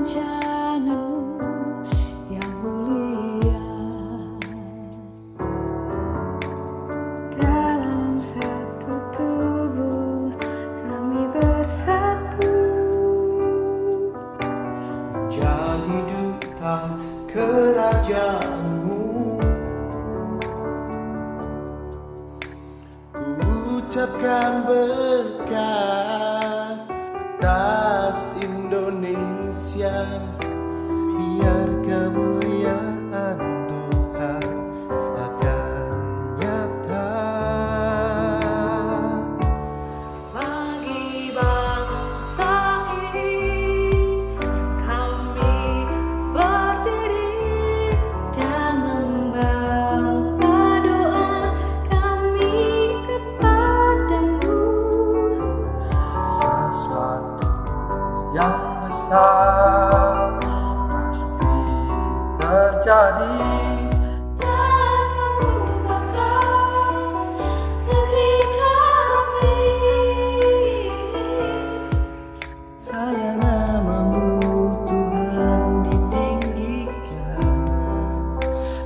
rancangan-Mu yang mulia. Dalam satu tubuh kami bersatu, jadi duta kerajaan-Mu. Ku ucapkan berkat atas Indonesia, biar kemuliaan Tuhan akan nyata. Bagi bangsa ini kami berdiri dan membawa doa kami kepadamu. Sesuatu yang besar pasti terjadi. dan mengubahkan negeri kami. Hanya nama-Mu Tuhan ditinggikan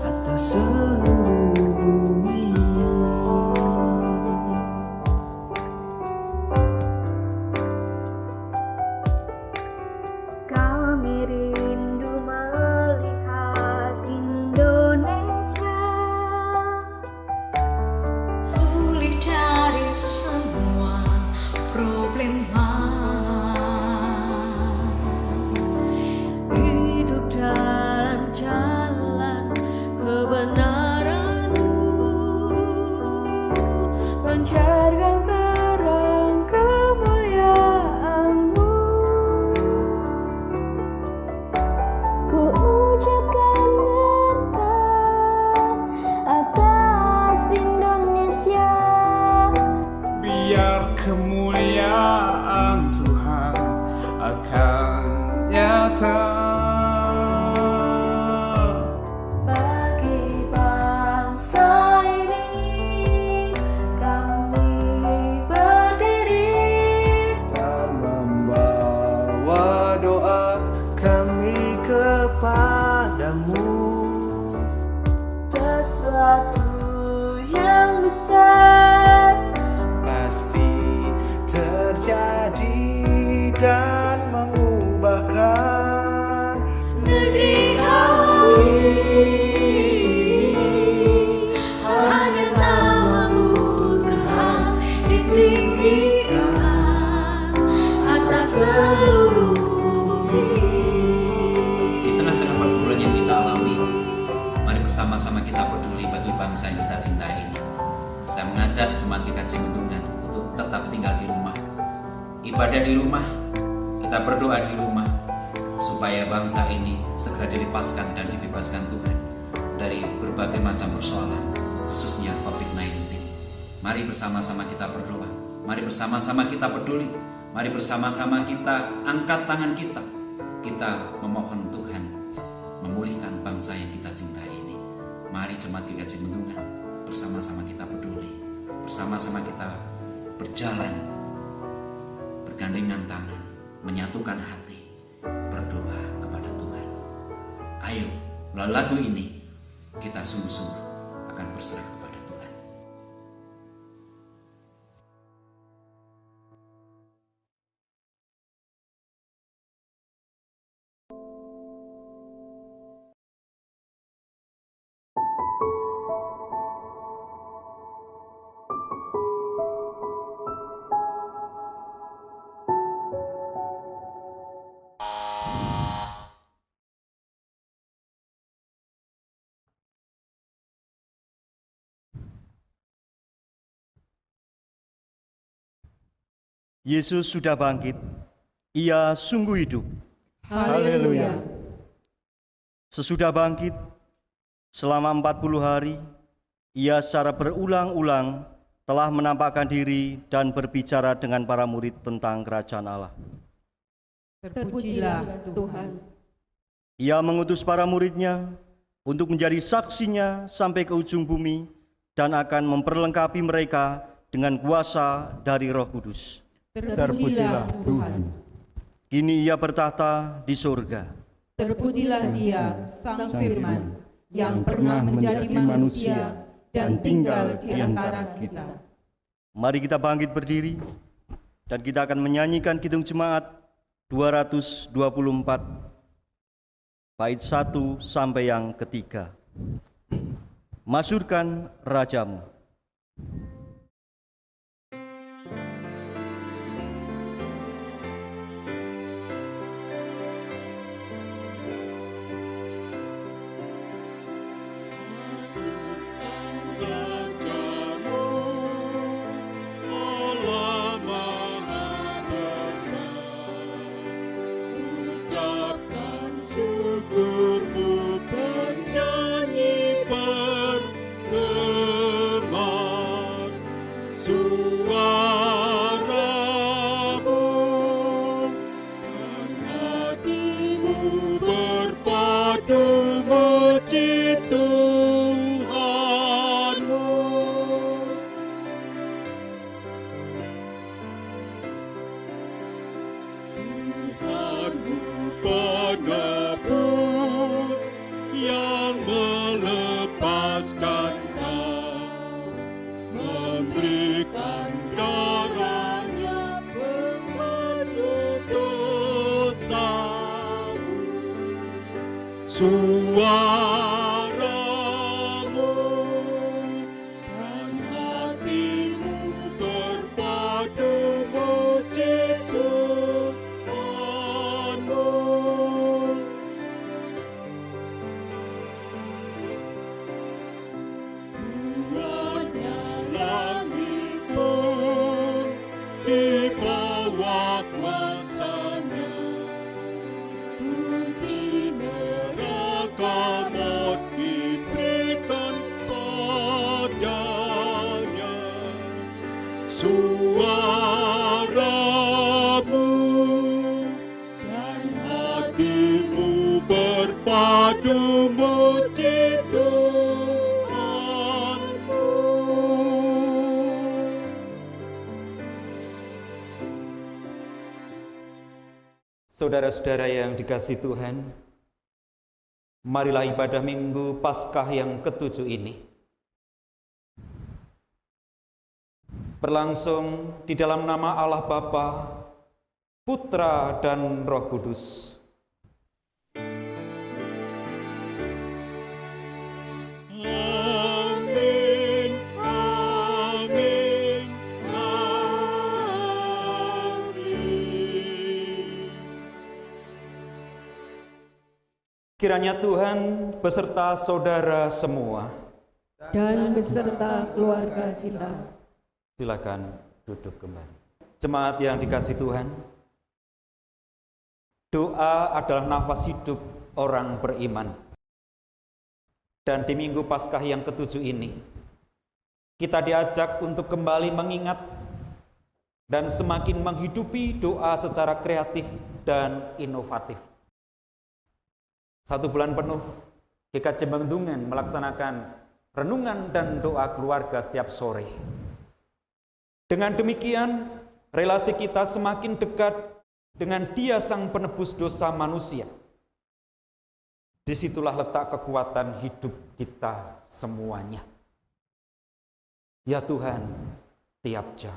atas seluruh bumi. Kami rindu melihat Indonesia Pulih dari semua problema, hidup dalam jalan kebenaran-Mu, mencarikan terang kemuliaan-Mu. Ku ucapkan berkat atas Indonesia, biar kemuliaan Tuhan akan nyata. bagi bangsa ini kami berdiri Dan membawa doa kami kepadamu. sesuatu yang besar Pasti terjadi dan mengubahkan negeri kami. Hanya nama-Mu Tuhan ditinggikan atas seluruh bumi. Di tengah-tengah pergumulan yang kita alami, mari bersama-sama kita peduli bagi bangsa yang kita cintai ini. Saya mengajak jemaat GKJ Bendungan untuk tetap tinggal di rumah, ibadah di rumah, kita berdoa di rumah, supaya bangsa ini segera dilepaskan dan dibebaskan Tuhan dari berbagai macam persoalan, khususnya COVID-19. Mari bersama-sama kita berdoa, mari bersama-sama kita peduli, mari bersama-sama kita angkat tangan kita memohon Tuhan memulihkan bangsa yang kita cintai ini. Mari jemaat GKJ Bendungan bersama-sama kita peduli, bersama-sama kita berjalan, bergandengan tangan, menyatukan hati, berdoa kepada Tuhan. Ayo, melalui lagu ini kita sungguh-sungguh akan berserah kepada Tuhan. Yesus sudah bangkit, Ia sungguh hidup. Haleluya. Sesudah bangkit, selama 40 hari, Ia secara berulang-ulang telah menampakkan diri dan berbicara dengan para murid tentang kerajaan Allah. Terpujilah Tuhan. Ia mengutus para murid-Nya untuk menjadi saksinya sampai ke ujung bumi dan akan memperlengkapi mereka dengan kuasa dari Roh Kudus. Terpujilah Tuhan. kini ia bertahta di surga. Terpujilah Dia, Sang Firman, yang pernah menjadi manusia dan tinggal di antara kita. Mari kita bangkit berdiri dan kita akan menyanyikan Kidung Jemaat 224 bait 1 sampai yang ketiga. Masyurkan Rajamu. Saudara-saudara yang dikasihi Tuhan, marilah ibadah Minggu Paskah yang ke-7 ini berlangsung di dalam nama Allah Bapa, Putra, dan Roh Kudus. Kiranya Tuhan beserta saudara semua Dan beserta keluarga kita. Silakan duduk kembali. Jemaat yang dikasihi Tuhan, doa adalah nafas hidup orang beriman. Dan di Minggu Paskah yang ke-7 ini, kita diajak untuk kembali mengingat dan semakin menghidupi doa secara kreatif dan inovatif. 1 bulan penuh, GKJ Bendungan melaksanakan renungan dan doa keluarga setiap sore. Dengan demikian, relasi kita semakin dekat dengan Dia Sang Penebus dosa manusia. Disitulah letak kekuatan hidup kita semuanya. Ya Tuhan, tiap jam.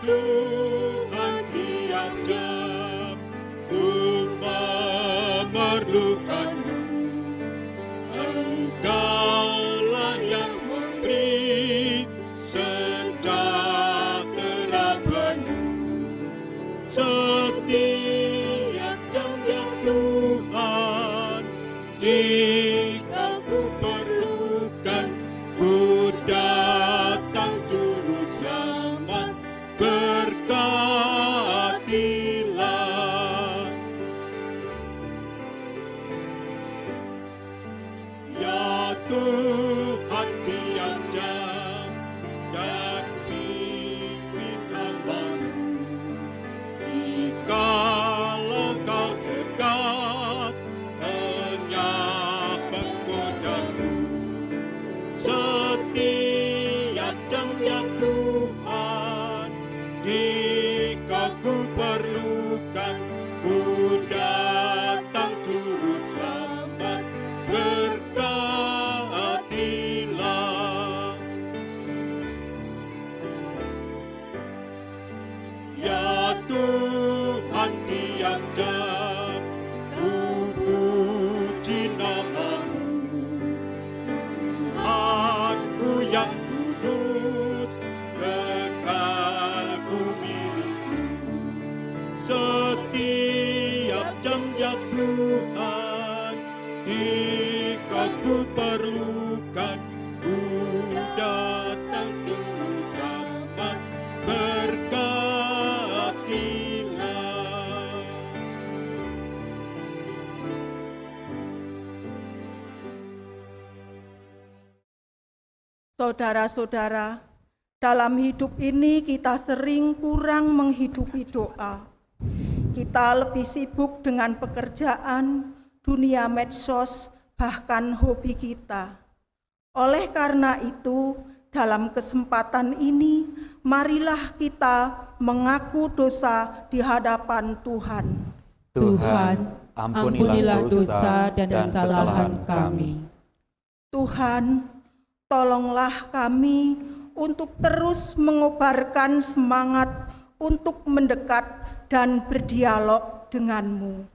Tuhan tiap jam ku memerlukanmu. Engkaulah yang memberi sejahtera penuh. Setiap jam ya Tuhan, jika ku perlukan, ku datang juru selamat. Berkatilah ya Tuhan tiap jam dan pimpin hamba-Mu. Jikalau Kau dekat, lenyap penggoda Saudara-saudara, dalam hidup ini kita sering kurang menghidupi doa. Kita lebih sibuk dengan pekerjaan, dunia medsos, bahkan hobi kita. Oleh karena itu, dalam kesempatan ini, marilah kita mengaku dosa di hadapan Tuhan. Tuhan, ampunilah dosa dan kesalahan kami. Tuhan, tolonglah kami untuk terus mengobarkan semangat untuk mendekat dan berdialog denganmu.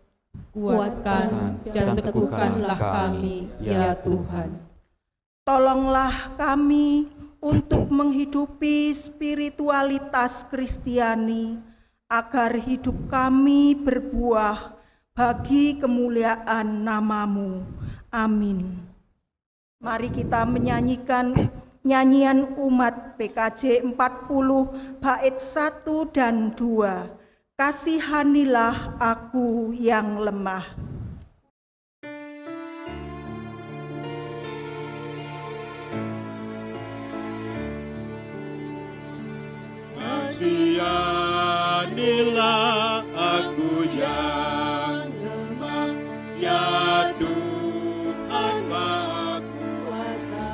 Kuatkan dan teguhkanlah kami, ya Tuhan. Tolonglah kami untuk menghidupi spiritualitas Kristiani, agar hidup kami berbuah bagi kemuliaan nama-Mu. Amin. Mari kita menyanyikan nyanyian umat PKJ 40 bait 1 dan 2. Kasihanilah aku yang lemah. Kasihanilah aku yang lemah, ya Tuhan Maha Kuasa.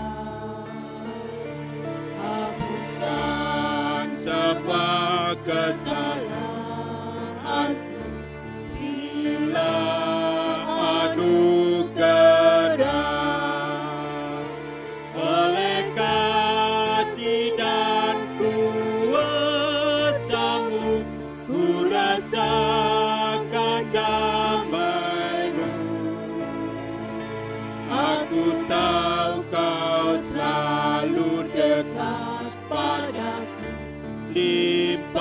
Hapuskan semua kesalahanku, bila anugerah oleh kasih dan kuasa-Mu, ku rasakan damai-Mu. Aku tahu Kau selalu dekat padaku, limpahkan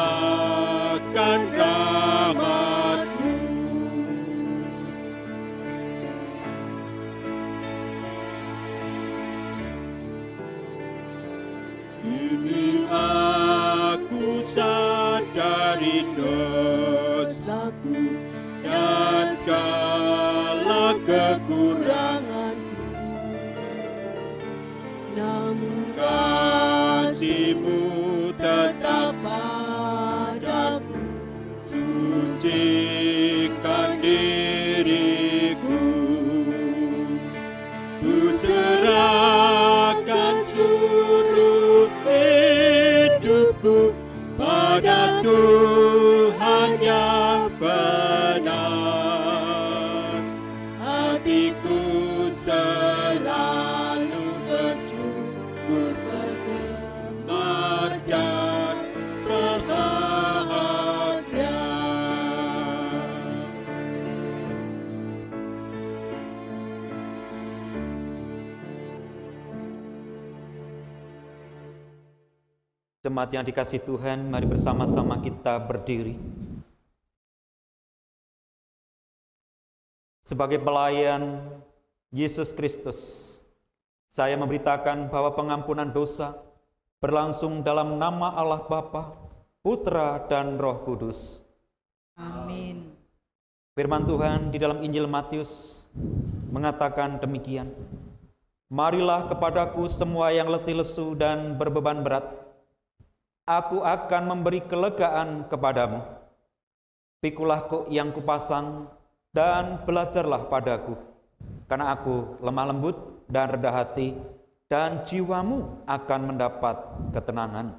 rahmat-Mu. Kini aku sadari dosaku dan segala kekuranganku, namun kasih-Mu tetap padaku, sucikan diriku. Ku serahkan seluruh hidupku pada Tuhan yang benar. Hatiku selalu bersyukur, bergemar dan berbahagia. Jemaat yang dikasihi Tuhan, mari bersama-sama kita berdiri. Sebagai pelayan Yesus Kristus, saya memberitakan bahwa pengampunan dosa berlangsung dalam nama Allah Bapa, Putra, dan Roh Kudus. Amin. Firman Tuhan di dalam Injil Matius mengatakan demikian. Marilah kepadaku semua yang letih lesu dan berbeban berat, aku akan memberi kelegaan kepadamu. Pikulah yang kupasang dan belajarlah padaku, karena aku lemah lembut dan rendah hati, dan jiwamu akan mendapat ketenangan.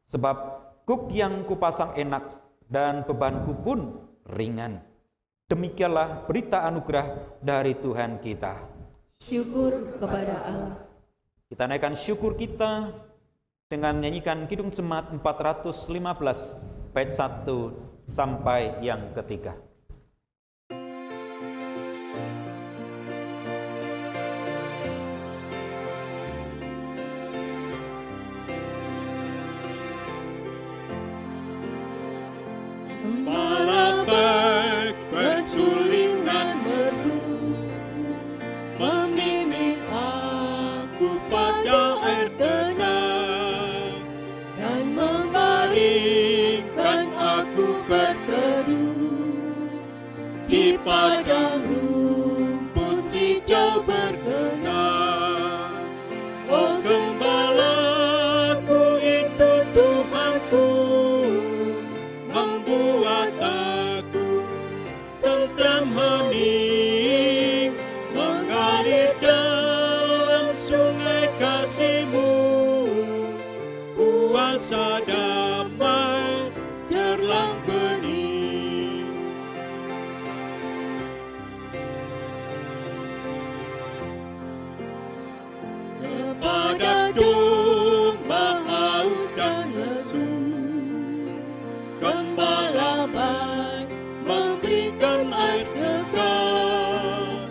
Sebab kuk yang kupasang enak dan bebanku pun ringan. Demikianlah berita anugerah dari Tuhan kita. Syukur kepada Allah. Kita naikkan syukur kita dengan menyanyikan Kidung Jemaat 415 bait 1 sampai yang ketiga. Malapet bersulingan merdu, membimbing aku pada air tenang, dan membaringkan aku berteduh kuasa damai cerlang bening. Kepada domba haus dan lesu, Gembala baik memberikan air segar.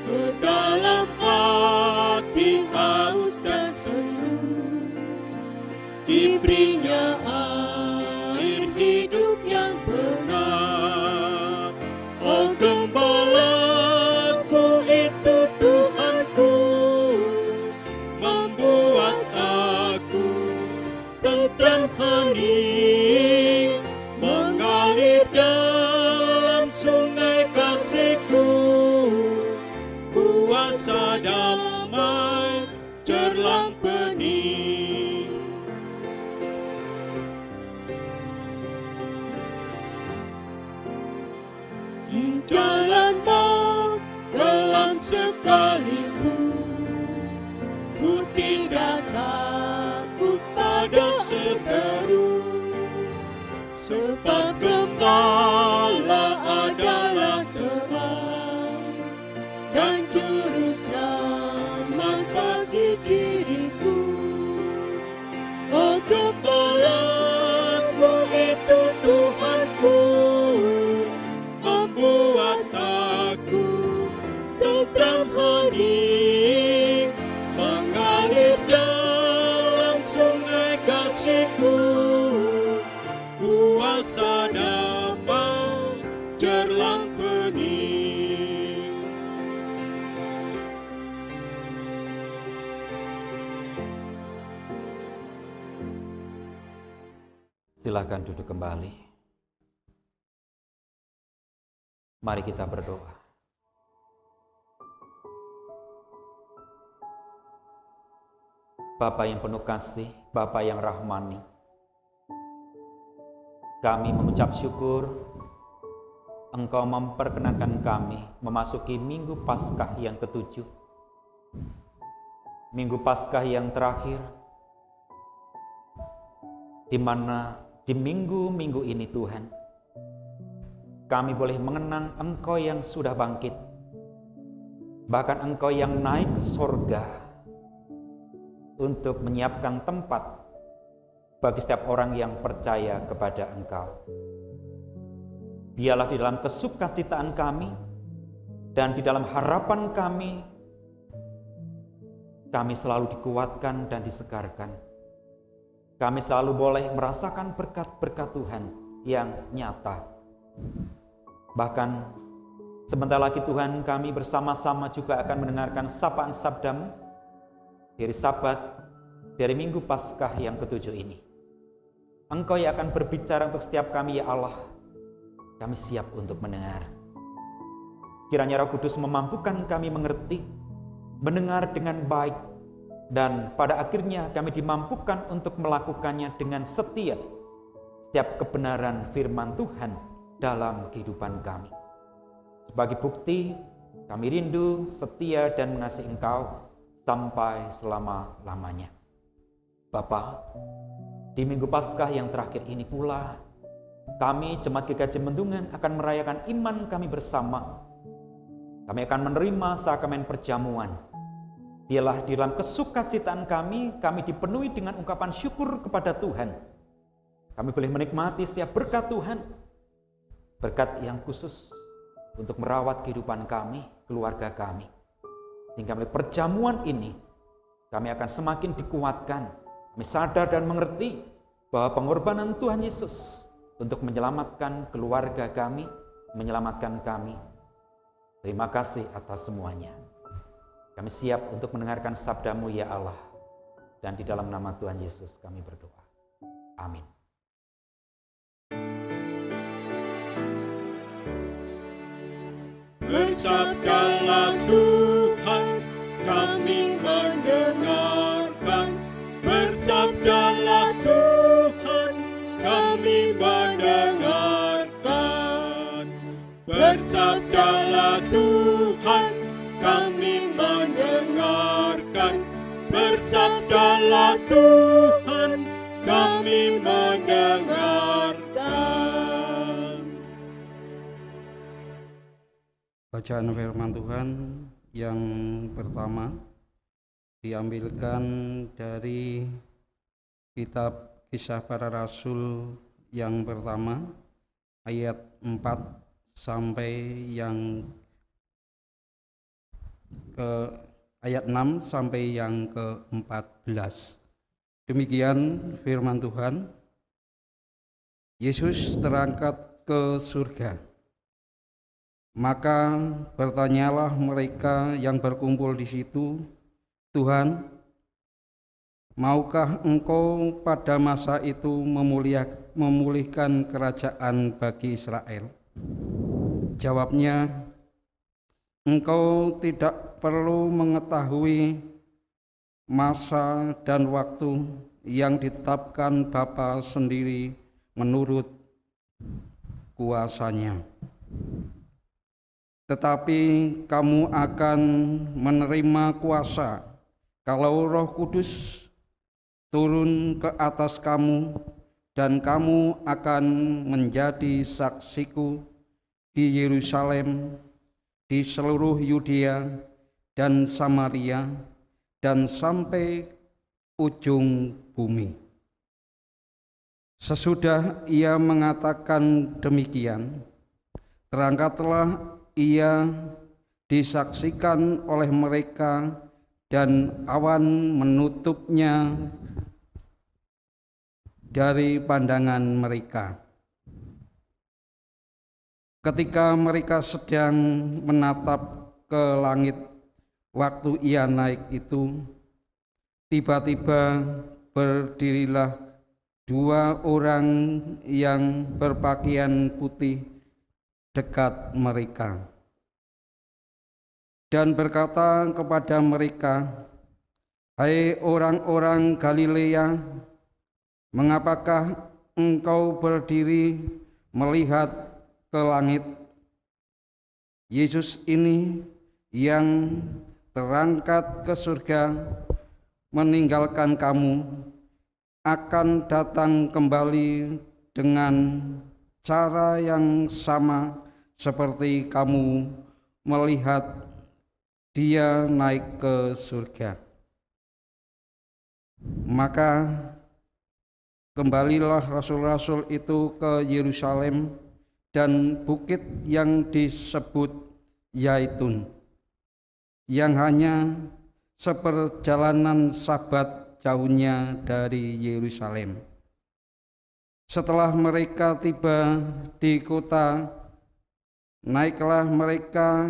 Ke dalam hati haus dan sendu, diberinya air hidup yang benar. Oh Gembalaku itu Tuhanku, membuat aku tentram hening, mengalir dalam sungai kasih-Ku. Kuasa damai cerlang bening. Di jalan maut gelap sekalipun, ku tidak takut pada seteru, sebab Gembala adalah teman dan juru selamat bagi diriku. Oh Gembalaku itu Tuhanku, membuat aku tentram hening, mengalir dalam sungai kasih-Ku. Kuasa damai cerlang bening. Silakan duduk kembali. Mari kita berdoa. Bapa yang penuh kasih, Bapa yang rahmani, kami mengucap syukur Engkau memperkenankan kami memasuki Minggu Paskah yang ke-7. Minggu Paskah yang terakhir, di mana di minggu-minggu ini Tuhan, kami boleh mengenang Engkau yang sudah bangkit, bahkan Engkau yang naik ke sorga untuk menyiapkan tempat bagi setiap orang yang percaya kepada Engkau. Biarlah di dalam kesukacitaan kami dan di dalam harapan kami selalu dikuatkan dan disegarkan. Kami selalu boleh merasakan berkat-berkat Tuhan yang nyata. Bahkan sebentar lagi Tuhan, kami bersama-sama juga akan mendengarkan sapaan sabda-Mu dari Sabat, dari Minggu Paskah yang ke-7 ini. Engkau yang akan berbicara untuk setiap kami, ya Allah. Kami siap untuk mendengar. Kiranya Roh Kudus memampukan kami mengerti, mendengar dengan baik, dan pada akhirnya kami dimampukan untuk melakukannya dengan setia. Setiap kebenaran firman Tuhan dalam kehidupan kami. Sebagai bukti, kami rindu, setia, dan mengasihi Engkau sampai selama-lamanya. Bapa, di Minggu Paskah yang terakhir ini pula, kami Jemaat GKJ Mendungan akan merayakan iman kami bersama. Kami akan menerima sakramen perjamuan. Biarlah di dalam kesukacitaan kami dipenuhi dengan ungkapan syukur kepada Tuhan. Kami boleh menikmati setiap berkat Tuhan, berkat yang khusus untuk merawat kehidupan kami, keluarga kami. Sehingga melalui perjamuan ini, kami akan semakin dikuatkan. Kami sadar dan mengerti bahwa pengorbanan Tuhan Yesus untuk menyelamatkan keluarga kami, menyelamatkan kami. Terima kasih atas semuanya. Kami siap untuk mendengarkan sabda-Mu, ya Allah. Dan di dalam nama Tuhan Yesus kami berdoa. Amin. Bersabdalah Tuhan, kami mendengarkan. Bersabdalah Tuhan, kami mendengarkan. Bersabdalah Tuhan, kami mendengarkan. Bersabdalah Tuhan, kami mendengarkan. Bacaan firman Tuhan yang pertama diambilkan dari kitab Kisah Para Rasul yang pertama ayat 4 sampai yang ke ayat 6 sampai yang ke-14. Demikian firman Tuhan. Yesus terangkat ke surga. Maka bertanyalah mereka yang berkumpul di situ, Tuhan, maukah Engkau pada masa itu memulihkan kerajaan bagi Israel? Jawabnya, Engkau tidak perlu mengetahui masa dan waktu yang ditetapkan Bapa sendiri menurut kuasanya. Tetapi kamu akan menerima kuasa kalau Roh Kudus turun ke atas kamu, dan kamu akan menjadi saksiku di Yerusalem, di seluruh Yudea dan Samaria, dan sampai ujung bumi. Sesudah ia mengatakan demikian, terangkatlah ia disaksikan oleh mereka, dan awan menutupnya dari pandangan mereka. Ketika mereka sedang menatap ke langit waktu ia naik itu, tiba-tiba berdirilah dua orang yang berpakaian putih dekat mereka dan berkata kepada mereka, "Hai orang-orang Galilea, mengapakah engkau berdiri melihat ke langit? Yesus ini yang terangkat ke surga meninggalkan kamu akan datang kembali dengan cara yang sama seperti kamu melihat dia naik ke surga." Maka kembalilah rasul-rasul itu ke Yerusalem dan bukit yang disebut Yaitun, yang hanya seperjalanan Sabat jauhnya dari Yerusalem. Setelah mereka tiba di kota, naiklah mereka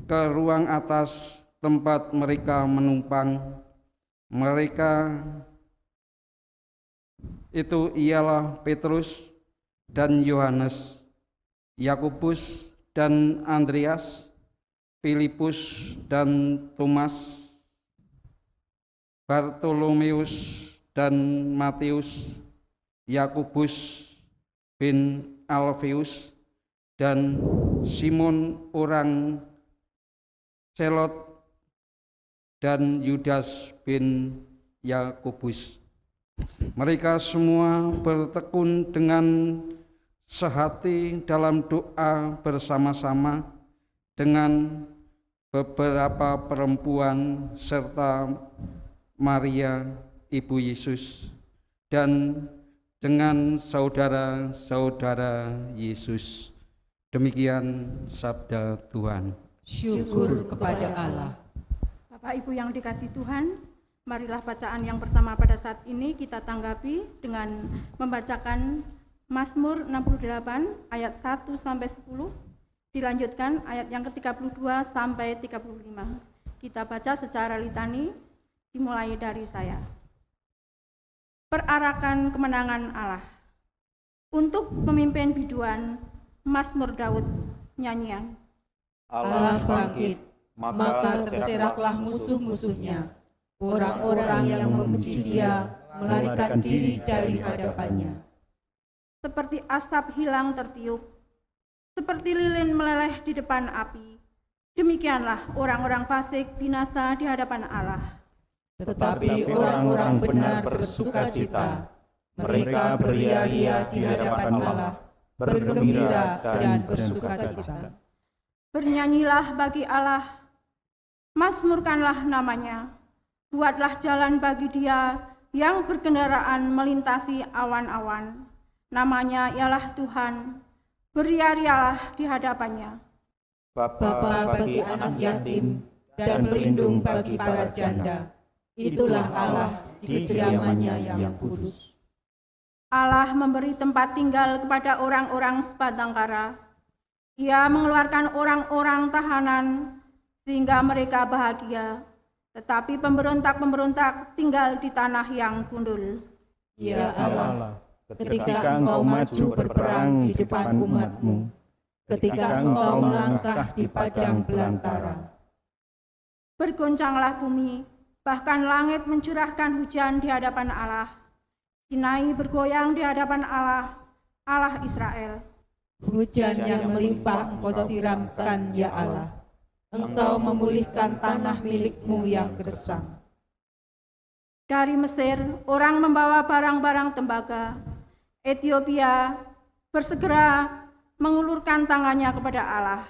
ke ruang atas tempat mereka menumpang. Mereka itu ialah Petrus dan Yohanes, Yakobus dan Andreas, Filipus dan Thomas, Bartolomeus dan Matius, Yakobus bin Alfeus dan Simon orang Selot dan Yudas bin Yakobus. Mereka semua bertekun dengan sehati dalam doa bersama-sama dengan beberapa perempuan serta Maria ibu Yesus dan dengan saudara-saudara Yesus. Demikian sabda Tuhan. Syukur kepada Allah. Bapak Ibu yang dikasihi Tuhan, marilah bacaan yang pertama pada saat ini kita tanggapi dengan membacakan Mazmur 68 ayat 1 sampai 10, dilanjutkan ayat yang ke-32 sampai 35. Kita baca secara litani, dimulai dari saya. Perarakan kemenangan Allah. Untuk pemimpin biduan, Mazmur Daud, nyanyian. Allah bangkit, maka terseraklah musuh-musuhnya. Orang-orang yang membenci dia melarikan diri dari hadapannya. Seperti asap hilang tertiup, seperti lilin meleleh di depan api, demikianlah orang-orang fasik binasa di hadapan Allah. Tetapi orang-orang benar bersukacita. Mereka beria-ria di hadapan Allah, bergembira dan bersukacita. Bernyanyilah bagi Allah, mazmurkanlah namanya. Buatlah jalan bagi Dia yang berkendaraan melintasi awan-awan. Namanya ialah Tuhan. Beria-rialah di hadapannya. Bapa bagi anak yatim dan pelindung bagi para janda. Itulah Allah di kediamannya yang kudus. Allah memberi tempat tinggal kepada orang-orang sebatang kara. Ia mengeluarkan orang-orang tahanan sehingga mereka bahagia. Tetapi pemberontak-pemberontak tinggal di tanah yang gundul. Ya Allah, ketika Engkau maju berperang di depan umat-Mu, ketika Engkau melangkah di padang belantara. Bergoncanglah bumi, bahkan langit mencurahkan hujan di hadapan Allah. Sinai bergoyang di hadapan Allah, Allah Israel. Hujan yang melimpah Engkau siramkan, ya Allah. Engkau memulihkan tanah milik-Mu yang gersang. Dari Mesir, orang membawa barang-barang tembaga. Ethiopia bersegera mengulurkan tangannya kepada Allah.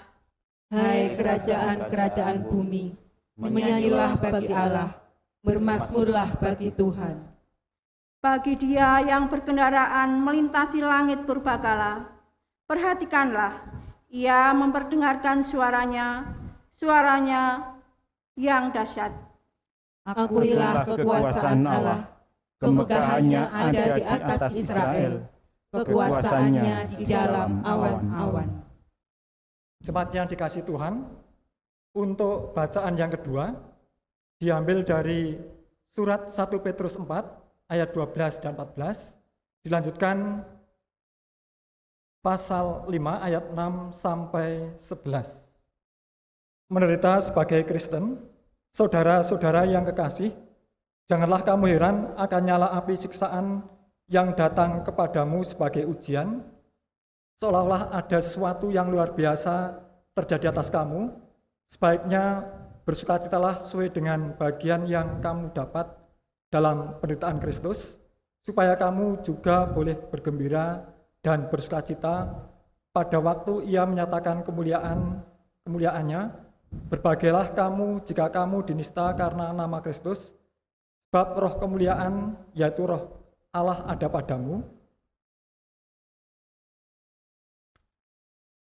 Hai kerajaan-kerajaan bumi, menyanyilah bagi Allah, bermazmurlah bagi Tuhan. Bagi Dia yang berkendaraan melintasi langit purbakala, perhatikanlah, Ia memperdengarkan suaranya yang dahsyat. Akuilah kekuasaan Allah, kemegahannya ada di atas Israel, kekuasaannya di dalam awan-awan. Jemaat yang dikasihi Tuhan, untuk bacaan yang kedua diambil dari surat 1 Petrus 4 ayat 12 dan 14, dilanjutkan pasal 5 ayat 6 sampai 11. Menderita sebagai Kristen, saudara-saudara yang kekasih, janganlah kamu heran akan nyala api siksaan yang datang kepadamu sebagai ujian, seolah-olah ada sesuatu yang luar biasa terjadi atas kamu. Sebaiknya bersukacitalah sesuai dengan bagian yang kamu dapat dalam penderitaan Kristus, supaya kamu juga boleh bergembira dan bersukacita pada waktu Ia menyatakan kemuliaannya. Berbahagialah kamu jika kamu dinista karena nama Kristus, sebab roh kemuliaan, yaitu roh Allah ada padamu.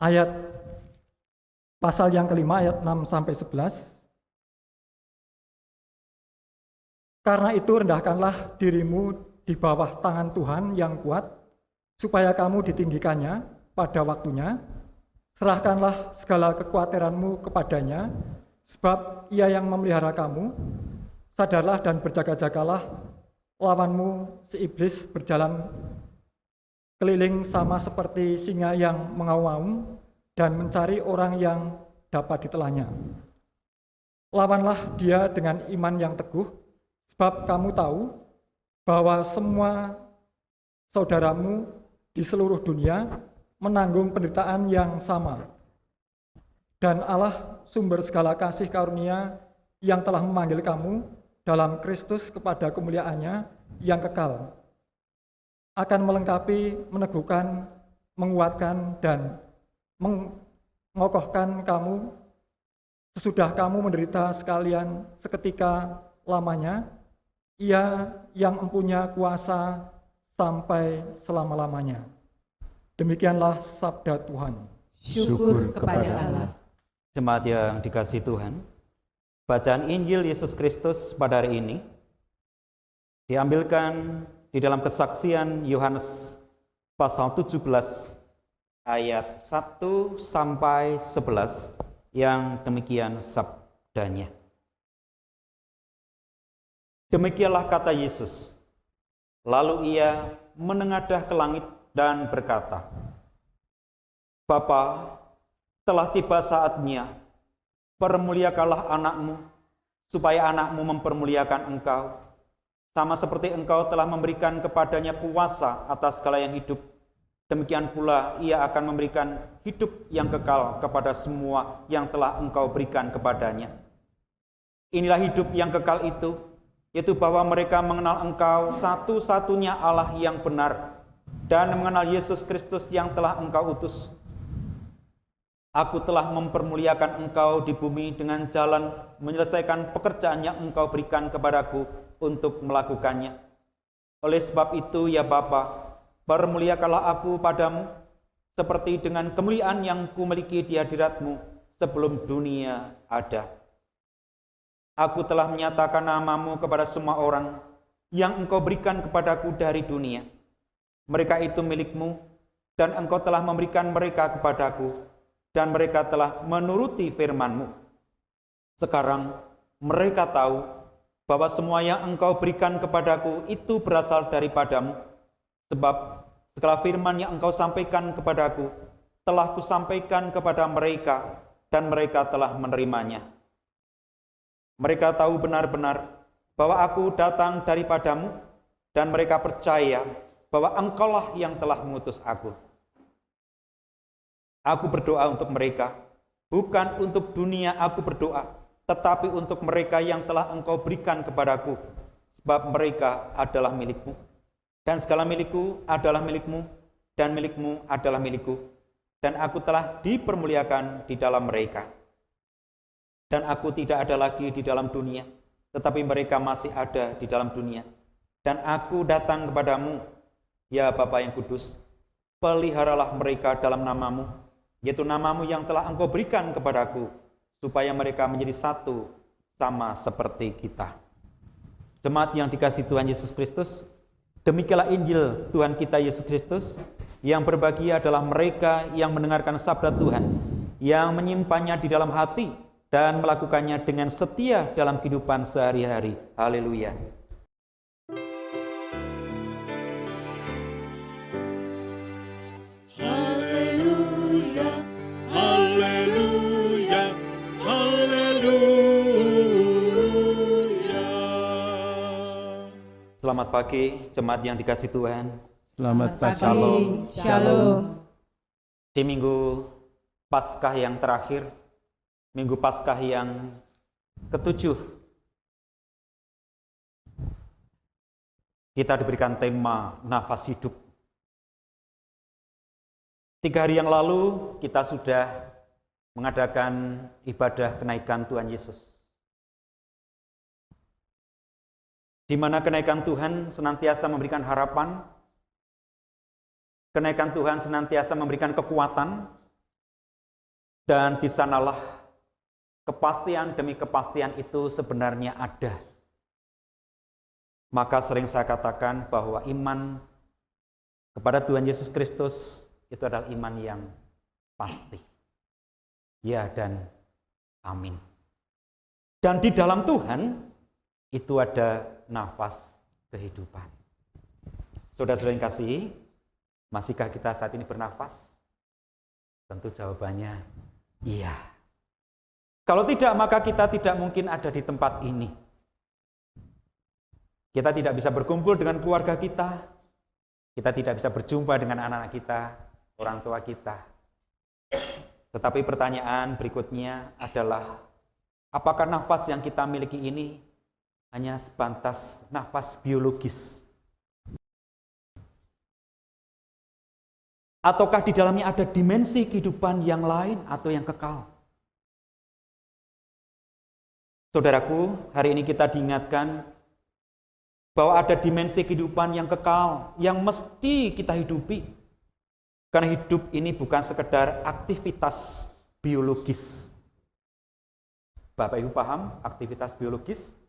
Ayat pasal yang kelima ayat 6 sampai 11. Karena itu rendahkanlah dirimu di bawah tangan Tuhan yang kuat, supaya kamu ditinggikannya pada waktunya. Serahkanlah segala kekhawatiranmu kepadanya, sebab Ia yang memelihara kamu. Sadarlah dan berjaga-jagalah, lawanmu si iblis berjalan keliling sama seperti singa yang mengaum-ngaum dan mencari orang yang dapat ditelannya. Lawanlah dia dengan iman yang teguh, sebab kamu tahu bahwa semua saudaramu di seluruh dunia menanggung penderitaan yang sama. Dan Allah, sumber segala kasih karunia yang telah memanggil kamu dalam Kristus kepada kemuliaannya yang kekal, akan melengkapi, meneguhkan, menguatkan, dan mengokohkan kamu sesudah kamu menderita sekalian seketika lamanya. Ia yang mempunyai kuasa sampai selama-lamanya. Demikianlah sabda Tuhan. Syukur kepada Allah. Jemaat yang dikasihi Tuhan, bacaan Injil Yesus Kristus pada hari ini diambilkan di dalam kesaksian Yohanes pasal 17 ayat 1 sampai 11 yang demikian sabdanya. Demikianlah kata Yesus. Lalu Ia menengadah ke langit dan berkata, Bapa, telah tiba saatnya, permuliakanlah anakmu, supaya anakmu mempermuliakan engkau, sama seperti engkau telah memberikan kepadanya kuasa atas segala yang hidup, demikian pula Ia akan memberikan hidup yang kekal kepada semua yang telah engkau berikan kepadanya. Inilah hidup yang kekal itu, yaitu bahwa mereka mengenal Engkau satu-satunya Allah yang benar dan mengenal Yesus Kristus yang telah Engkau utus. Aku telah mempermuliakan Engkau di bumi dengan jalan menyelesaikan pekerjaan yang Engkau berikan kepadaku untuk melakukannya. Oleh sebab itu, ya Bapa, permuliakanlah aku padamu, seperti dengan kemuliaan yang kumiliki di hadirat-Mu sebelum dunia ada. Aku telah menyatakan nama-Mu kepada semua orang yang Engkau berikan kepadaku dari dunia. Mereka itu milik-Mu, dan Engkau telah memberikan mereka kepadaku, dan mereka telah menuruti firman-Mu. Sekarang mereka tahu bahwa semua yang Engkau berikan kepadaku itu berasal daripadamu, sebab segala firman yang Engkau sampaikan kepadaku telah kusampaikan kepada mereka, dan mereka telah menerimanya. Mereka tahu benar-benar bahwa aku datang daripadamu, dan mereka percaya bahwa Engkaulah yang telah mengutus aku. Aku berdoa untuk mereka, bukan untuk dunia aku berdoa, tetapi untuk mereka yang telah Engkau berikan kepadaku, sebab mereka adalah milik-Mu. Dan segala milikku adalah milik-Mu, dan milik-Mu adalah milikku, dan aku telah dipermuliakan di dalam mereka. Dan aku tidak ada lagi di dalam dunia, tetapi mereka masih ada di dalam dunia. Dan aku datang kepadamu, ya Bapa yang kudus, peliharalah mereka dalam nama-Mu, yaitu nama-Mu yang telah Engkau berikan kepadaku, supaya mereka menjadi satu sama seperti kita. Jemaat yang dikasihi Tuhan Yesus Kristus, demikianlah Injil Tuhan kita Yesus Kristus. Yang berbahagia adalah mereka yang mendengarkan sabda Tuhan, yang menyimpannya di dalam hati dan melakukannya dengan setia dalam kehidupan sehari-hari. Haleluya. Haleluya, haleluya, haleluya. Selamat pagi, jemaat yang dikasihi Tuhan. Selamat pagi. Shalom. Shalom. Di minggu Paskah yang terakhir, minggu Paskah yang ke-7, kita diberikan tema nafas hidup. 3 hari yang lalu kita sudah mengadakan ibadah kenaikan Tuhan Yesus, di mana kenaikan Tuhan senantiasa memberikan harapan, kenaikan Tuhan senantiasa memberikan kekuatan, dan di sanalah kepastian demi kepastian itu sebenarnya ada. Maka sering saya katakan bahwa iman kepada Tuhan Yesus Kristus itu adalah iman yang pasti. Ya dan amin. Dan di dalam Tuhan itu ada nafas kehidupan. Saudara-saudara yang kasih, masihkah kita saat ini bernafas? Tentu jawabannya iya. Kalau tidak, maka kita tidak mungkin ada di tempat ini. Kita tidak bisa berkumpul dengan keluarga kita. Kita tidak bisa berjumpa dengan anak-anak kita, orang tua kita. Tetapi pertanyaan berikutnya adalah, apakah nafas yang kita miliki ini hanya sebatas nafas biologis? Ataukah di dalamnya ada dimensi kehidupan yang lain atau yang kekal? Saudaraku, hari ini kita diingatkan bahwa ada dimensi kehidupan yang kekal, yang mesti kita hidupi. Karena hidup ini bukan sekedar aktivitas biologis. Bapak Ibu paham, aktivitas biologis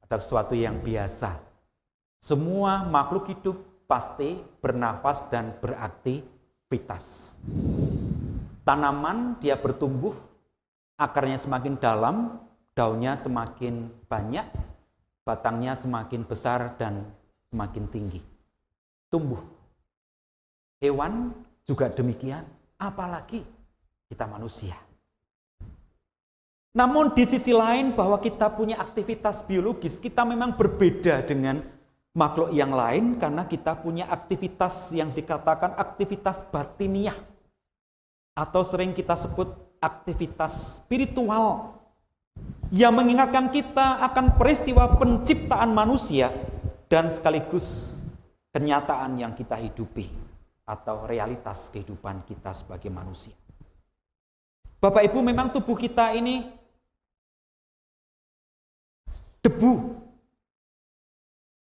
adalah sesuatu yang biasa. Semua makhluk hidup pasti bernafas dan beraktivitas. Tanaman dia bertumbuh, akarnya semakin dalam, daunnya semakin banyak, batangnya semakin besar dan semakin tinggi. Tumbuh. Hewan juga demikian, apalagi kita manusia. Namun di sisi lain bahwa kita punya aktivitas biologis, kita memang berbeda dengan makhluk yang lain karena kita punya aktivitas yang dikatakan aktivitas batiniah. Atau sering kita sebut aktivitas spiritual yang mengingatkan kita akan peristiwa penciptaan manusia dan sekaligus kenyataan yang kita hidupi atau realitas kehidupan kita sebagai manusia. Bapak Ibu, memang tubuh kita ini debu.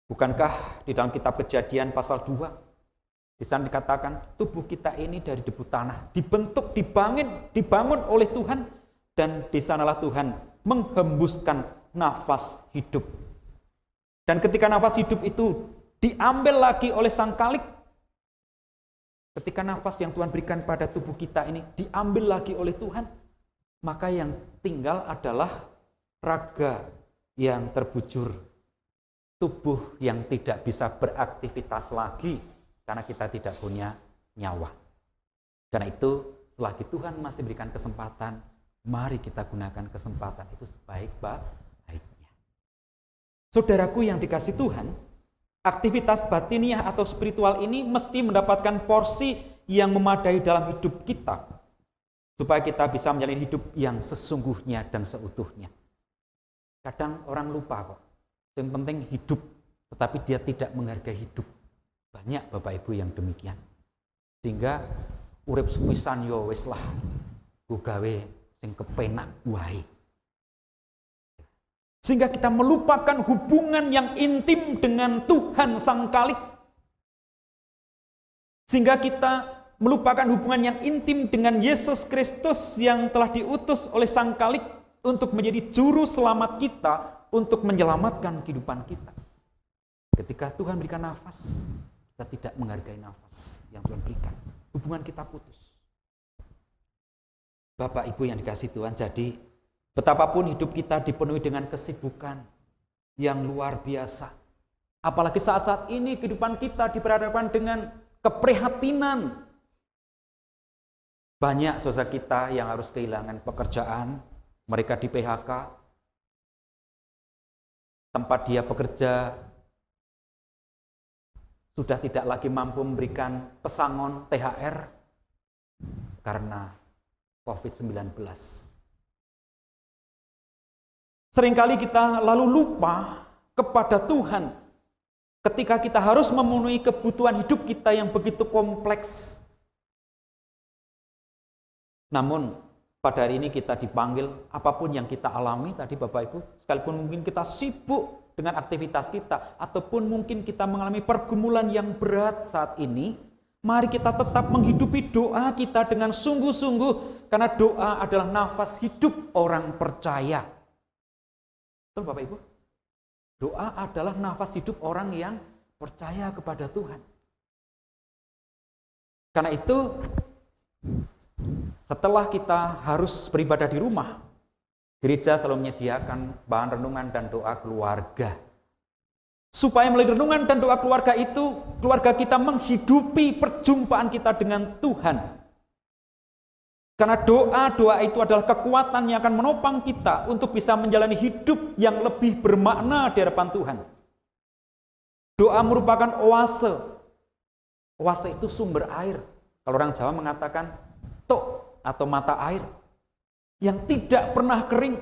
Bukankah di dalam kitab Kejadian pasal 2 di sana dikatakan tubuh kita ini dari debu tanah, dibentuk, dibangun oleh Tuhan, dan di sanalah Tuhan menghembuskan nafas hidup. Dan ketika nafas hidup itu diambil lagi oleh Sang Khalik, ketika nafas yang Tuhan berikan pada tubuh kita ini diambil lagi oleh Tuhan, maka yang tinggal adalah raga yang terbujur, tubuh yang tidak bisa beraktivitas lagi karena kita tidak punya nyawa. Karena itu, selagi Tuhan masih berikan kesempatan, mari kita gunakan kesempatan itu sebaik-baiknya. Saudaraku yang dikasihi Tuhan, aktivitas batiniah atau spiritual ini mesti mendapatkan porsi yang memadai dalam hidup kita, supaya kita bisa menjalani hidup yang sesungguhnya dan seutuhnya. Kadang orang lupa kok, yang penting hidup, tetapi dia tidak menghargai hidup. Banyak Bapak Ibu yang demikian. Sehingga urip sepisan yo wis lah, ku gawe sing kepenak wae. Sehingga kita melupakan hubungan yang intim dengan Tuhan Sang Khalik. Sehingga kita melupakan hubungan yang intim dengan Yesus Kristus yang telah diutus oleh Sang Khalik untuk menjadi juru selamat kita, untuk menyelamatkan kehidupan kita. Ketika Tuhan berikan nafas, kita tidak menghargai nafas yang Tuhan berikan. Hubungan kita putus. Bapak Ibu yang dikasihi Tuhan, jadi betapapun hidup kita dipenuhi dengan kesibukan yang luar biasa. Apalagi saat-saat ini kehidupan kita diperhadapkan dengan keprihatinan. Banyak saudara kita yang harus kehilangan pekerjaan, mereka di PHK, tempat dia bekerja sudah tidak lagi mampu memberikan pesangon THR karena COVID-19. Seringkali kita lalu lupa kepada Tuhan ketika kita harus memenuhi kebutuhan hidup kita yang begitu kompleks. Namun pada hari ini kita dipanggil, apapun yang kita alami tadi Bapak Ibu, sekalipun mungkin kita sibuk dengan aktivitas kita, ataupun mungkin kita mengalami pergumulan yang berat saat ini, mari kita tetap menghidupi doa kita dengan sungguh-sungguh, karena doa adalah nafas hidup orang percaya. Betul Bapak Ibu? Doa adalah nafas hidup orang yang percaya kepada Tuhan. Karena itu, setelah kita harus beribadah di rumah, gereja selalu menyediakan bahan renungan dan doa keluarga. Supaya melalui renungan dan doa keluarga itu, keluarga kita menghidupi perjumpaan kita dengan Tuhan. Karena doa itu adalah kekuatan yang akan menopang kita untuk bisa menjalani hidup yang lebih bermakna di hadapan Tuhan. Doa merupakan oase. Oase itu sumber air. Kalau orang Jawa mengatakan tok atau mata air yang tidak pernah kering,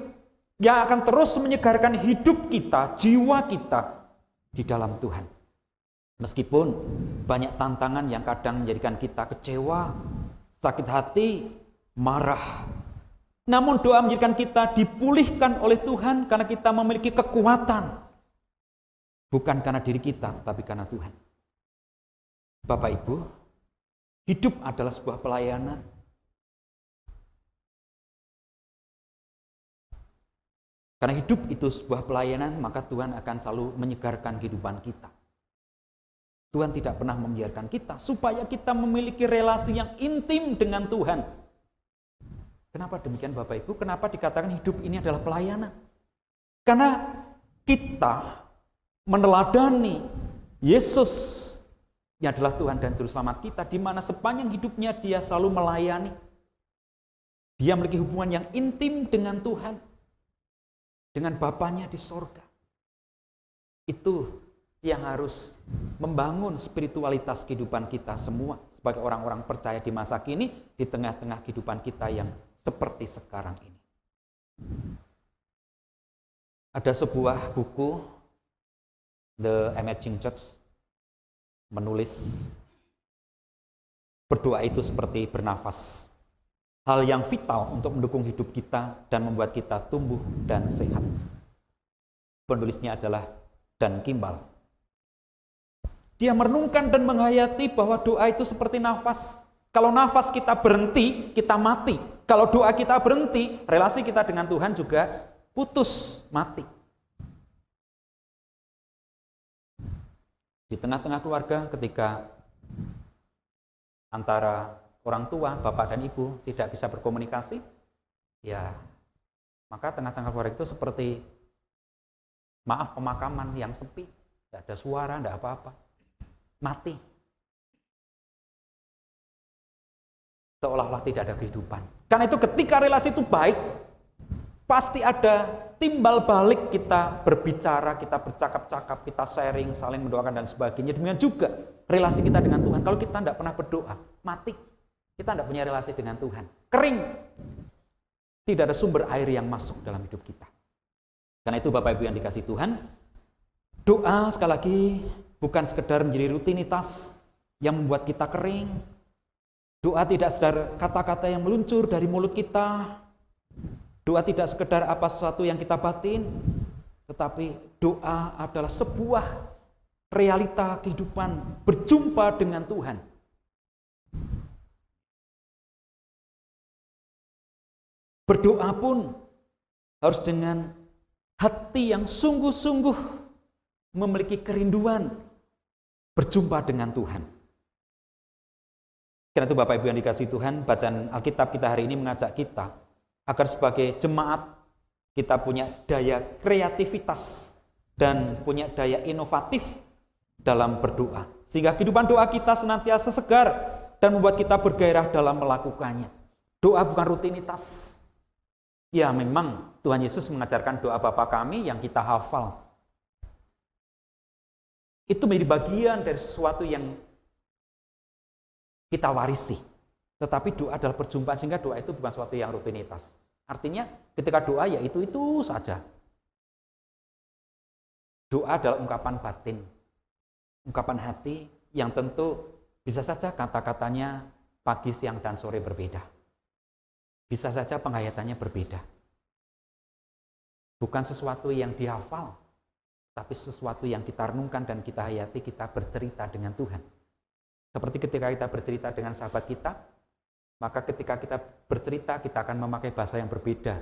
yang akan terus menyegarkan hidup kita, jiwa kita di dalam Tuhan. Meskipun banyak tantangan yang kadang menjadikan kita kecewa, sakit hati, marah. Namun doa menjadikan kita dipulihkan oleh Tuhan karena kita memiliki kekuatan. Bukan karena diri kita, tetapi karena Tuhan. Bapak Ibu, hidup adalah sebuah pelayanan. Karena hidup itu sebuah pelayanan, maka Tuhan akan selalu menyegarkan kehidupan kita. Tuhan tidak pernah membiarkan kita supaya kita memiliki relasi yang intim dengan Tuhan. Kenapa demikian Bapak Ibu? Kenapa dikatakan hidup ini adalah pelayanan? Karena kita meneladani Yesus yang adalah Tuhan dan Juru Selamat kita, di mana sepanjang hidupnya dia selalu melayani. Dia memiliki hubungan yang intim dengan Tuhan, dengan Bapanya di sorga. Itu yang harus membangun spiritualitas kehidupan kita semua sebagai orang-orang percaya di masa kini, di tengah-tengah kehidupan kita yang seperti sekarang ini. Ada sebuah buku, The Emerging Church, menulis berdoa itu seperti bernafas. Hal yang vital untuk mendukung hidup kita dan membuat kita tumbuh dan sehat. Penulisnya adalah Dan Kimball. Dia merenungkan dan menghayati bahwa doa itu seperti nafas. Kalau nafas kita berhenti, kita mati. Kalau doa kita berhenti, relasi kita dengan Tuhan juga putus, mati. Di tengah-tengah keluarga, ketika antara orang tua, bapak dan ibu tidak bisa berkomunikasi, ya maka tengah-tengah keluarga itu seperti pemakaman yang sepi, tidak ada suara, tidak apa-apa, mati. Seolah-olah tidak ada kehidupan. Karena itu ketika relasi itu baik, pasti ada timbal balik, kita berbicara, kita bercakap-cakap, kita sharing, saling mendoakan dan sebagainya. Demikian juga relasi kita dengan Tuhan. Kalau kita tidak pernah berdoa, mati. Kita tidak punya relasi dengan Tuhan. Kering. Tidak ada sumber air yang masuk dalam hidup kita. Karena itu Bapak Ibu yang dikasihi Tuhan, doa sekali lagi bukan sekedar menjadi rutinitas yang membuat kita kering. Doa tidak sekedar kata-kata yang meluncur dari mulut kita. Doa tidak sekedar apa sesuatu yang kita batin, tetapi doa adalah sebuah realita kehidupan berjumpa dengan Tuhan. Berdoa pun harus dengan hati yang sungguh-sungguh memiliki kerinduan berjumpa dengan Tuhan. Karena itu Bapak Ibu yang dikasihi Tuhan, bacaan Alkitab kita hari ini mengajak kita agar sebagai jemaat kita punya daya kreativitas dan punya daya inovatif dalam berdoa. Sehingga kehidupan doa kita senantiasa segar dan membuat kita bergairah dalam melakukannya. Doa bukan rutinitas. Ya memang Tuhan Yesus mengajarkan doa Bapa kami yang kita hafal. Itu menjadi bagian dari sesuatu yang kita warisi. Tetapi doa adalah perjumpaan, sehingga doa itu bukan sesuatu yang rutinitas. Artinya ketika doa ya itu saja. Doa adalah ungkapan batin, ungkapan hati yang tentu bisa saja kata-katanya pagi, siang, dan sore berbeda. Bisa saja penghayatannya berbeda. Bukan sesuatu yang dihafal, tapi sesuatu yang kita renungkan dan kita hayati, kita bercerita dengan Tuhan. Seperti ketika kita bercerita dengan sahabat kita, maka ketika kita bercerita, kita akan memakai bahasa yang berbeda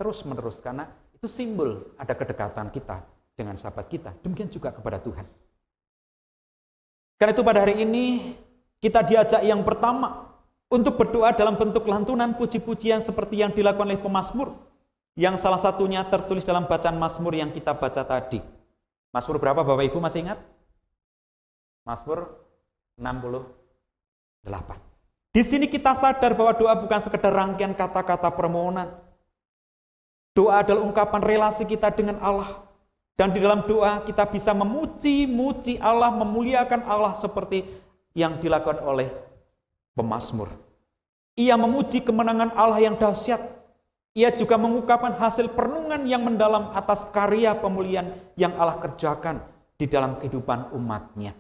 terus-menerus, karena itu simbol ada kedekatan kita dengan sahabat kita. Demikian juga kepada Tuhan. Karena itu pada hari ini kita diajak yang pertama untuk berdoa dalam bentuk lantunan puji-pujian seperti yang dilakukan oleh pemazmur, yang salah satunya tertulis dalam bacaan Mazmur yang kita baca tadi. Mazmur berapa Bapak Ibu masih ingat? Mazmur 68. Di sini kita sadar bahwa doa bukan sekedar rangkaian kata-kata permohonan. Doa adalah ungkapan relasi kita dengan Allah. Dan di dalam doa kita bisa memuji Allah, memuliakan Allah seperti yang dilakukan oleh pemazmur. Ia memuji kemenangan Allah yang dahsyat. Ia juga mengungkapkan hasil perenungan yang mendalam atas karya pemulihan yang Allah kerjakan di dalam kehidupan umatnya.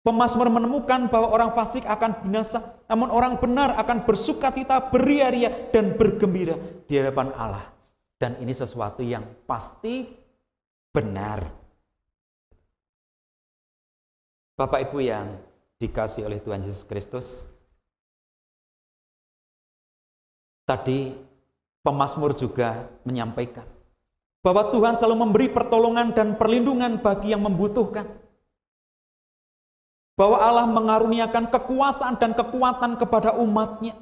Pemazmur menemukan bahwa orang fasik akan binasa, namun orang benar akan bersukacita, beria-ria, dan bergembira di hadapan Allah. Dan ini sesuatu yang pasti benar. Bapak Ibu yang dikasihi oleh Tuhan Yesus Kristus, tadi pemazmur juga menyampaikan bahwa Tuhan selalu memberi pertolongan dan perlindungan bagi yang membutuhkan. Bahwa Allah mengaruniakan kekuasaan dan kekuatan kepada umatnya.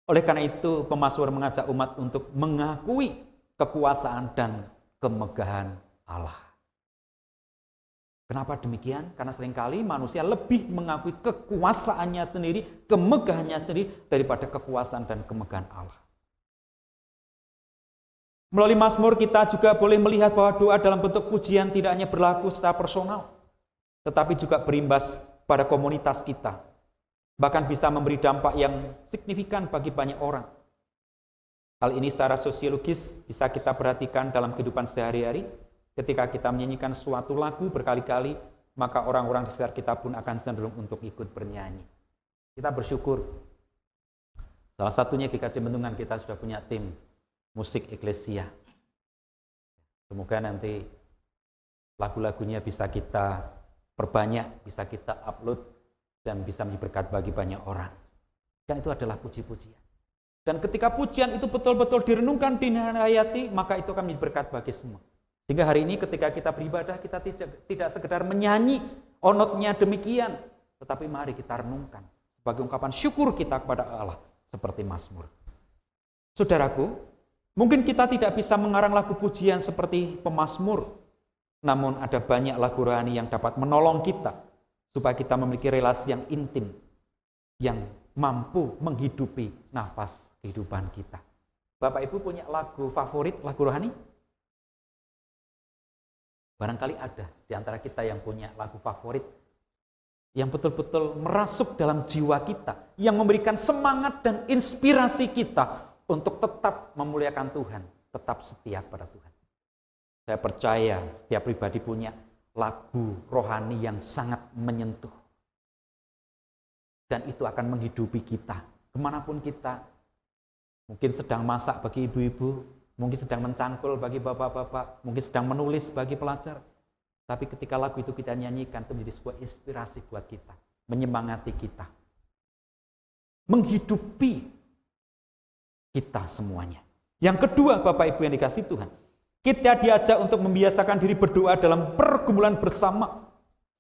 Oleh karena itu pemazmur mengajak umat untuk mengakui kekuasaan dan kemegahan Allah. Kenapa demikian? Karena seringkali manusia lebih mengakui kekuasaannya sendiri, kemegahannya sendiri daripada kekuasaan dan kemegahan Allah. Melalui Mazmur kita juga boleh melihat bahwa doa dalam bentuk pujian tidak hanya berlaku secara personal, tetapi juga berimbas pada komunitas kita. Bahkan bisa memberi dampak yang signifikan bagi banyak orang. Hal ini secara sosiologis bisa kita perhatikan dalam kehidupan sehari-hari. Ketika kita menyanyikan suatu lagu berkali-kali, maka orang-orang di sekitar kita pun akan cenderung untuk ikut bernyanyi. Kita bersyukur. Salah satunya GKJ Bendungan kita sudah punya tim musik eklesia. Semoga nanti lagu-lagunya bisa kita perbanyak, bisa kita upload, dan bisa menjadi berkat bagi banyak orang. Dan itu adalah puji-pujian. Dan ketika pujian itu betul-betul direnungkan, dinayati, maka itu akan menjadi berkat bagi semua. Sehingga hari ini ketika kita beribadah, kita tidak sekedar menyanyi, onotnya demikian, tetapi mari kita renungkan sebagai ungkapan syukur kita kepada Allah, seperti Mazmur. Saudaraku, mungkin kita tidak bisa mengarang lagu pujian seperti pemazmur, namun ada banyak lagu rohani yang dapat menolong kita, supaya kita memiliki relasi yang intim, yang mampu menghidupi nafas kehidupan kita. Bapak Ibu punya lagu favorit, lagu rohani? Barangkali ada di antara kita yang punya lagu favorit, yang betul-betul merasuk dalam jiwa kita, yang memberikan semangat dan inspirasi kita untuk tetap memuliakan Tuhan, tetap setia pada Tuhan. Saya percaya setiap pribadi punya lagu rohani yang sangat menyentuh. Dan itu akan menghidupi kita, kemanapun kita. Mungkin sedang masak bagi ibu-ibu, mungkin sedang mencangkul bagi bapak-bapak, mungkin sedang menulis bagi pelajar. Tapi ketika lagu itu kita nyanyikan, itu menjadi sebuah inspirasi buat kita, menyemangati kita, menghidupi kita semuanya. Yang kedua, Bapak Ibu yang dikasihi Tuhan, kita diajak untuk membiasakan diri berdoa dalam pergumulan bersama,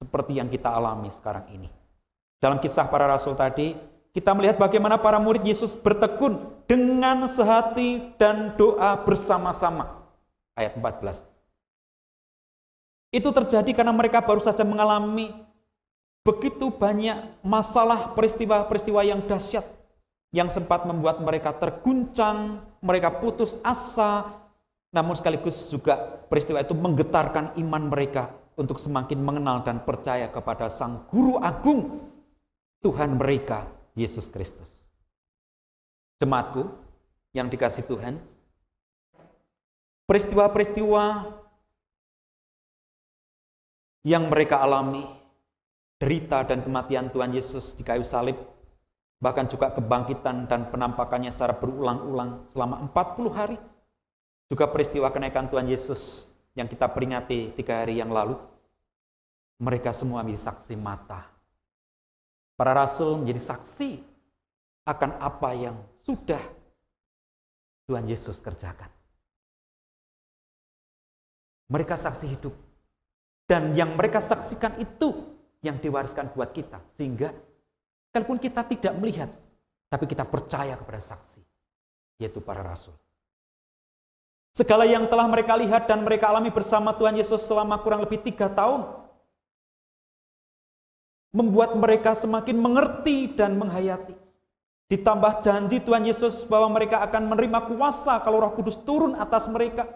seperti yang kita alami sekarang ini. Dalam kisah para rasul tadi, kita melihat bagaimana para murid Yesus bertekun dengan sehati dan doa bersama-sama. Ayat 14. Itu terjadi karena mereka baru saja mengalami begitu banyak masalah, peristiwa-peristiwa yang dahsyat, yang sempat membuat mereka terguncang, mereka putus asa, namun sekaligus juga peristiwa itu menggetarkan iman mereka untuk semakin mengenal dan percaya kepada Sang Guru Agung, Tuhan mereka, Yesus Kristus. Jemaatku yang dikasihi Tuhan, peristiwa-peristiwa yang mereka alami, derita dan kematian Tuhan Yesus di kayu salib, bahkan juga kebangkitan dan penampakannya secara berulang-ulang selama 40 hari, juga peristiwa kenaikan Tuhan Yesus yang kita peringati 3 hari yang lalu, mereka semua menjadi saksi mata. Para rasul menjadi saksi akan apa yang sudah Tuhan Yesus kerjakan. Mereka saksi hidup. Dan yang mereka saksikan itu yang diwariskan buat kita. Sehingga walaupun kita tidak melihat, tapi kita percaya kepada saksi, yaitu para rasul. Segala yang telah mereka lihat dan mereka alami bersama Tuhan Yesus selama kurang lebih 3 tahun, membuat mereka semakin mengerti dan menghayati. Ditambah janji Tuhan Yesus bahwa mereka akan menerima kuasa kalau Roh Kudus turun atas mereka,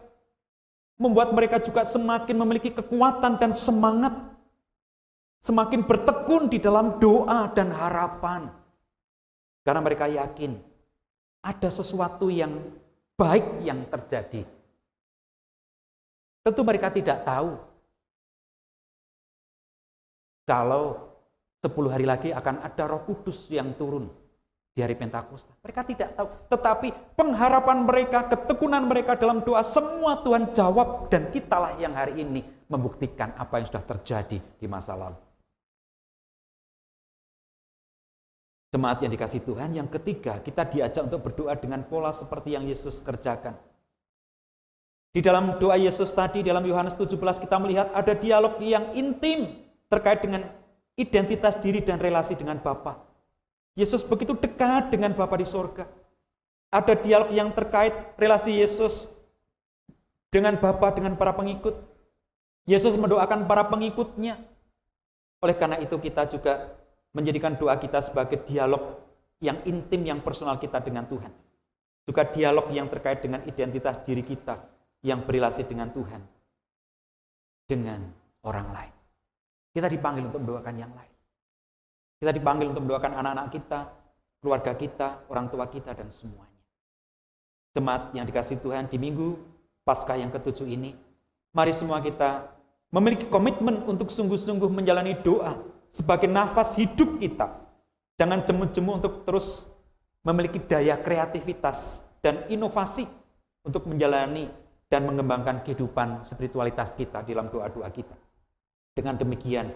membuat mereka juga semakin memiliki kekuatan dan semangat, semakin bertekun di dalam doa dan harapan. Karena mereka yakin ada sesuatu yang baik yang terjadi. Tentu mereka tidak tahu kalau 10 hari lagi akan ada Roh Kudus yang turun di hari Pentakosta. Mereka tidak tahu, tetapi pengharapan mereka, ketekunan mereka dalam doa, semua Tuhan jawab, dan kitalah yang hari ini membuktikan apa yang sudah terjadi di masa lalu. Jemaat yang dikasihi Tuhan, yang ketiga, kita diajak untuk berdoa dengan pola seperti yang Yesus kerjakan. Di dalam doa Yesus tadi, dalam Yohanes 17, kita melihat ada dialog yang intim terkait dengan identitas diri dan relasi dengan Bapa. Yesus begitu dekat dengan Bapa di sorga. Ada dialog yang terkait relasi Yesus dengan Bapa, dengan para pengikut. Yesus mendoakan para pengikutnya. Oleh karena itu kita juga menjadikan doa kita sebagai dialog yang intim, yang personal kita dengan Tuhan. Juga dialog yang terkait dengan identitas diri kita yang berrelasi dengan Tuhan, dengan orang lain. Kita dipanggil untuk mendoakan yang lain. Kita dipanggil untuk mendoakan anak-anak kita, keluarga kita, orang tua kita, dan semuanya. Jemaat yang dikasihi Tuhan, di minggu Paskah yang ke-7 ini, mari semua kita memiliki komitmen untuk sungguh-sungguh menjalani doa sebagai nafas hidup kita. Jangan jemu-jemu untuk terus memiliki daya kreativitas dan inovasi untuk menjalani dan mengembangkan kehidupan spiritualitas kita dalam doa-doa kita. Dengan demikian,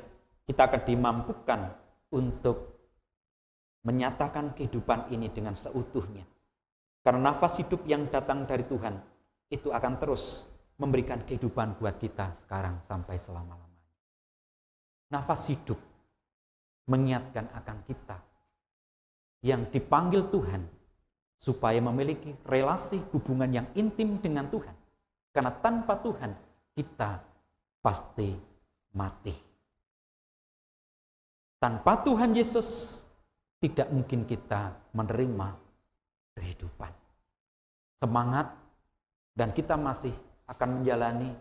kita akan dimampukan untuk menyatakan kehidupan ini dengan seutuhnya. Karena nafas hidup yang datang dari Tuhan itu akan terus memberikan kehidupan buat kita sekarang sampai selama-lamanya. Nafas hidup mengingatkan akan kita yang dipanggil Tuhan supaya memiliki relasi hubungan yang intim dengan Tuhan. Karena tanpa Tuhan kita pasti mati. Tanpa Tuhan Yesus tidak mungkin kita menerima kehidupan. Semangat, dan kita masih akan menjalani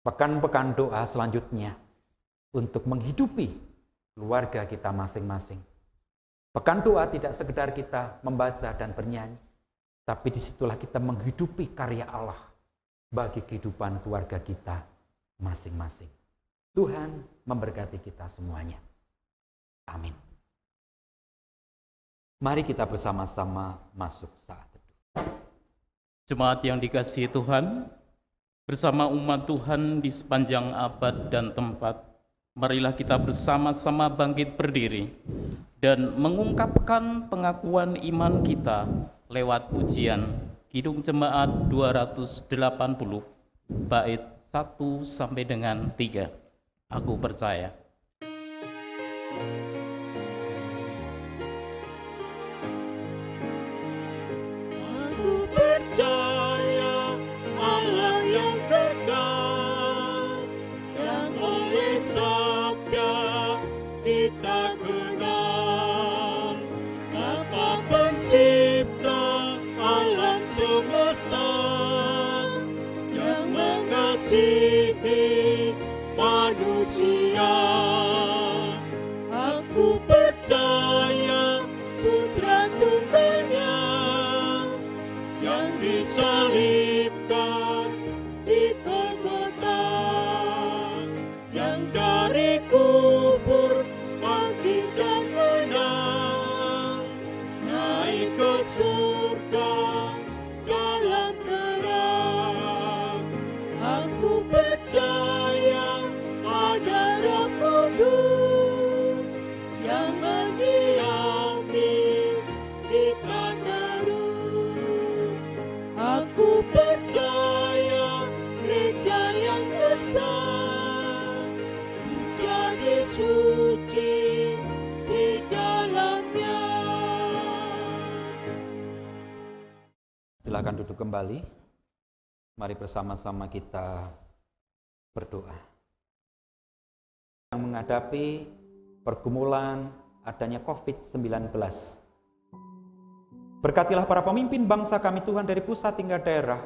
pekan-pekan doa selanjutnya untuk menghidupi keluarga kita masing-masing. Pekan doa tidak sekedar kita membaca dan bernyanyi, tapi disitulah kita menghidupi karya Allah bagi kehidupan keluarga kita masing-masing. Tuhan memberkati kita semuanya. Amin. Mari kita bersama-sama masuk saat teduh. Jemaat yang dikasihi Tuhan, bersama umat Tuhan di sepanjang abad dan tempat, marilah kita bersama-sama bangkit berdiri dan mengungkapkan pengakuan iman kita lewat pujian Kidung Jemaat 280, bait 1 sampai dengan 3. Aku percaya. Aku percaya Allah yang kekal, yang oleh sabda kita kenal, Bapa pencipta alam semesta, yang mengasihi manusia. Aku percaya Putra Tunggalnya yang disalibkan di Golgota, yang dari kubur bangkit dan menang, naik ke surga dalam terang. Aku percaya ada Roh Kudus yang mendiami kita terus. Aku percaya gereja yang besar, menjadi suci di dalamnya. Silakan duduk kembali. Mari bersama-sama kita berdoa. Yang menghadapi pergumulan adanya COVID-19. Berkatilah para pemimpin bangsa kami Tuhan dari pusat hingga daerah,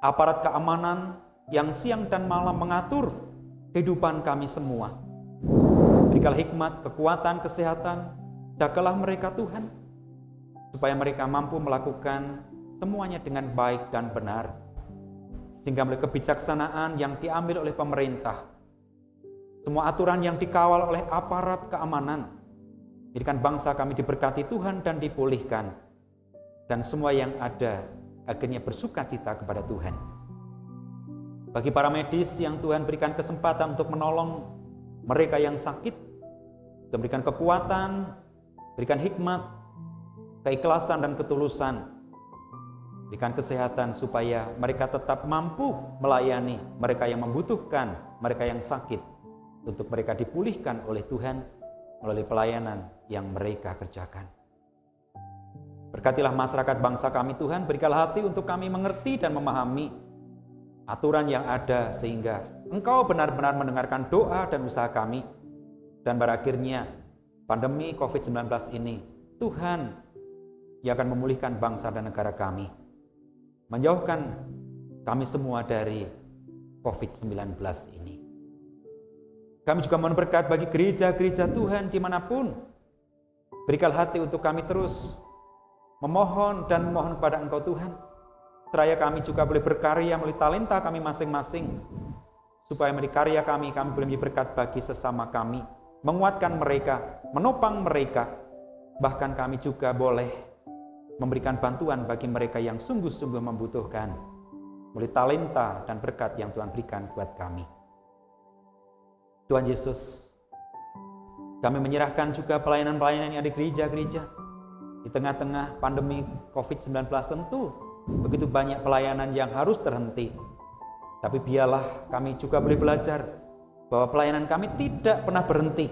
aparat keamanan yang siang dan malam mengatur kehidupan kami semua. Berikanlah hikmat, kekuatan, kesehatan, jagalah mereka Tuhan, supaya mereka mampu melakukan semuanya dengan baik dan benar, sehingga melalui kebijaksanaan yang diambil oleh pemerintah, semua aturan yang dikawal oleh aparat keamanan, jadikan bangsa kami diberkati Tuhan dan dipulihkan, dan semua yang ada akhirnya bersukacita kepada Tuhan. Bagi para medis yang Tuhan berikan kesempatan untuk menolong mereka yang sakit, Tuhan berikan kekuatan, berikan hikmat, keikhlasan dan ketulusan, berikan kesehatan supaya mereka tetap mampu melayani mereka yang membutuhkan, mereka yang sakit, untuk mereka dipulihkan oleh Tuhan melalui pelayanan yang mereka kerjakan. Berkatilah masyarakat bangsa kami Tuhan, berikanlah hati untuk kami mengerti dan memahami aturan yang ada, sehingga Engkau benar-benar mendengarkan doa dan usaha kami, dan pada akhirnya pandemi COVID-19 ini Tuhan yang akan memulihkan bangsa dan negara kami, menjauhkan kami semua dari COVID-19 ini. Kami juga mohon berkat bagi gereja-gereja Tuhan dimanapun. Berikanlah hati untuk kami terus memohon dan memohon kepada Engkau Tuhan, seraya kami juga boleh berkarya melalui talenta kami masing-masing, supaya melalui karya kami boleh menjadi berkat bagi sesama kami, menguatkan mereka, menopang mereka, bahkan kami juga boleh memberikan bantuan bagi mereka yang sungguh-sungguh membutuhkan, melalui talenta dan berkat yang Tuhan berikan buat kami. Tuhan Yesus, kami menyerahkan juga pelayanan-pelayanan yang ada di gereja-gereja. Di tengah-tengah pandemi COVID-19 tentu begitu banyak pelayanan yang harus terhenti. Tapi biarlah kami juga boleh belajar bahwa pelayanan kami tidak pernah berhenti.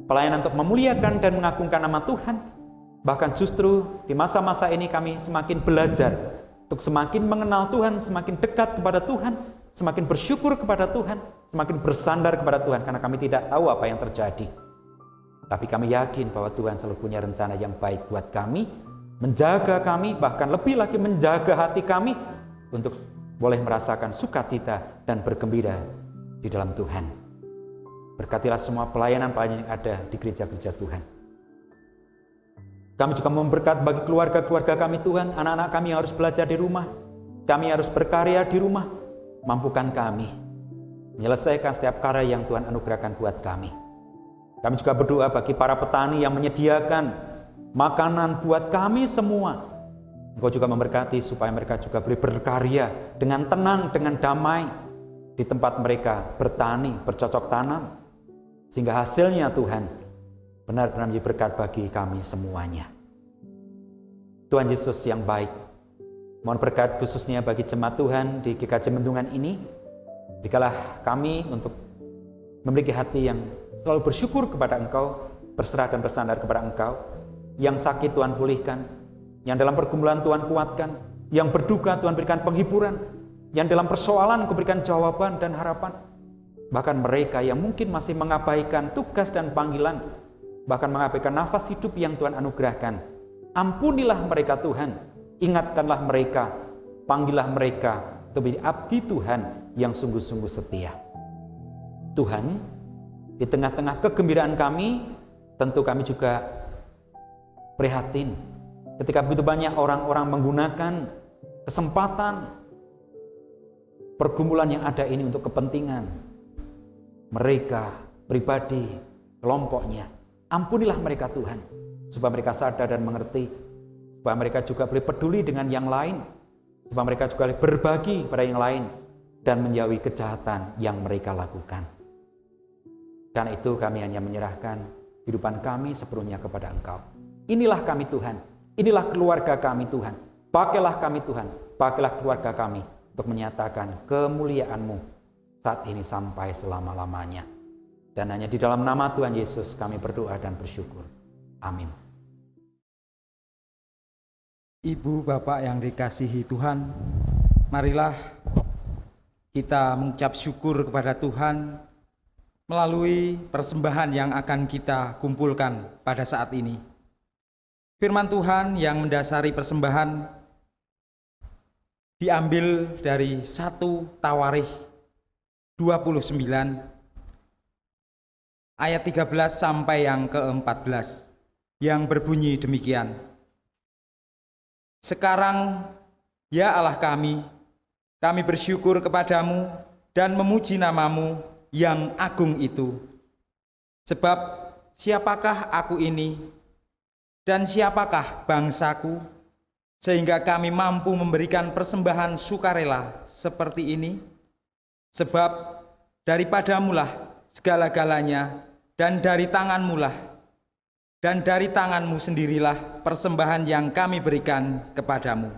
Pelayanan untuk memuliakan dan mengagungkan nama Tuhan. Bahkan justru di masa-masa ini kami semakin belajar untuk semakin mengenal Tuhan, semakin dekat kepada Tuhan, semakin bersyukur kepada Tuhan, semakin bersandar kepada Tuhan, karena kami tidak tahu apa yang terjadi. Tapi kami yakin bahwa Tuhan selalu punya rencana yang baik buat kami, menjaga kami, bahkan lebih lagi menjaga hati kami untuk boleh merasakan sukacita dan bergembira di dalam Tuhan. Berkatilah semua pelayanan-pelayanan yang ada di gereja-gereja Tuhan. Kami juga memberkat bagi keluarga-keluarga kami Tuhan, anak-anak kami yang harus belajar di rumah, kami harus berkarya di rumah. Mampukan kami menyelesaikan setiap karya yang Tuhan anugerahkan buat kami. Kami juga berdoa bagi para petani yang menyediakan makanan buat kami semua. Engkau juga memberkati supaya mereka juga boleh berkarya dengan tenang, dengan damai di tempat mereka bertani, bercocok tanam, sehingga hasilnya Tuhan benar-benar menjadi berkat bagi kami semuanya. Tuhan Yesus yang baik, mohon berkat khususnya bagi jemaat Tuhan di GKJ Mendungan ini, dikalah kami untuk memiliki hati yang selalu bersyukur kepada Engkau, berserah dan bersandar kepada Engkau. Yang sakit Tuhan pulihkan, yang dalam pergumulan Tuhan kuatkan, yang berduka Tuhan berikan penghiburan, yang dalam persoalan Kau berikan jawaban dan harapan. Bahkan mereka yang mungkin masih mengabaikan tugas dan panggilan, bahkan mengabaikan nafas hidup yang Tuhan anugerahkan, ampunilah mereka Tuhan, ingatkanlah mereka, panggillah mereka untuk menjadi abdi Tuhan yang sungguh-sungguh setia. Tuhan, di tengah-tengah kegembiraan kami, tentu kami juga prihatin ketika begitu banyak orang-orang menggunakan kesempatan pergumulan yang ada ini untuk kepentingan mereka pribadi, kelompoknya. Ampunilah mereka Tuhan, supaya mereka sadar dan mengerti, supaya mereka juga boleh peduli dengan yang lain, supaya mereka juga boleh berbagi pada yang lain dan menjauhi kejahatan yang mereka lakukan. Karena itu kami hanya menyerahkan kehidupan kami sepenuhnya kepada Engkau. Inilah kami Tuhan, inilah keluarga kami Tuhan. Pakailah kami Tuhan, pakailah keluarga kami untuk menyatakan kemuliaan-Mu saat ini sampai selama-lamanya. Dan hanya di dalam nama Tuhan Yesus kami berdoa dan bersyukur. Amin. Ibu, Bapak yang dikasihi Tuhan, marilah kita mengucap syukur kepada Tuhan melalui persembahan yang akan kita kumpulkan pada saat ini. Firman Tuhan yang mendasari persembahan diambil dari 1 Tawarikh 29 ayat 13 sampai yang ke-14 yang berbunyi demikian. Sekarang, ya Allah kami bersyukur kepadamu dan memuji namamu yang agung itu. Sebab siapakah aku ini dan siapakah bangsaku, sehingga kami mampu memberikan persembahan sukarela seperti ini? Sebab daripadamulah segala-galanya, dan dari tanganmulah, dan dari tanganmu sendirilah persembahan yang kami berikan kepadamu.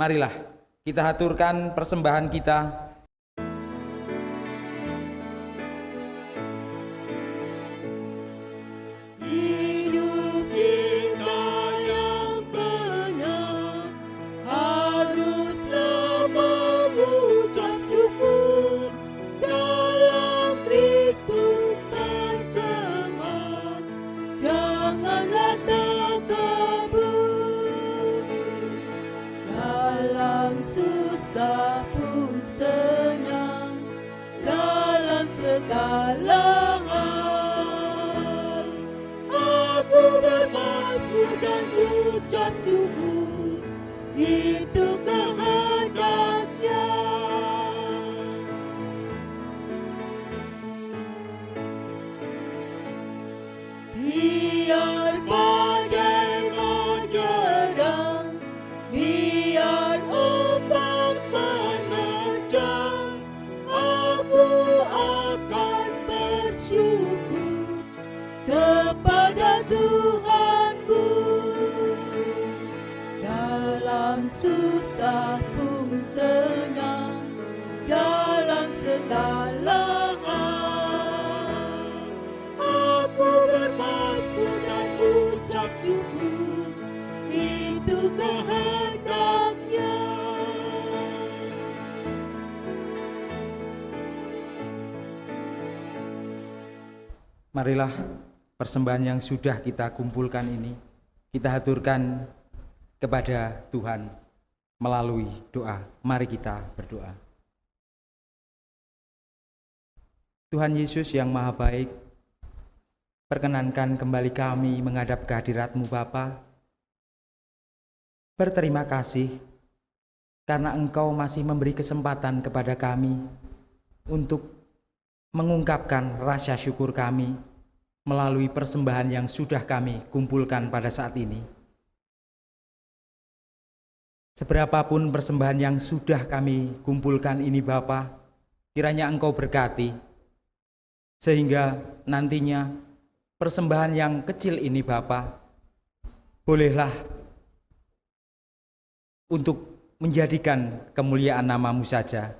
Marilah kita haturkan persembahan kita. Dan ucap syukur, itu kehendak biar badai menyerang, biar ombak menerjang, aku akan bersyukur kepada Tuhanku. Dalam susah pun senang, dalam segala hal, aku bermasmur dan ucap syukur, itu kehendaknya. Marilah persembahan yang sudah kita kumpulkan ini kita haturkan kepada Tuhan melalui doa. Mari kita berdoa. Tuhan Yesus yang Maha Baik, perkenankan kembali kami menghadap kehadirat-Mu Bapa. Berterima kasih karena Engkau masih memberi kesempatan kepada kami untuk mengungkapkan rasa syukur kami melalui persembahan yang sudah kami kumpulkan pada saat ini. Seberapapun persembahan yang sudah kami kumpulkan ini Bapa, kiranya Engkau berkati, sehingga nantinya persembahan yang kecil ini Bapa, bolehlah untuk menjadikan kemuliaan nama-Mu saja.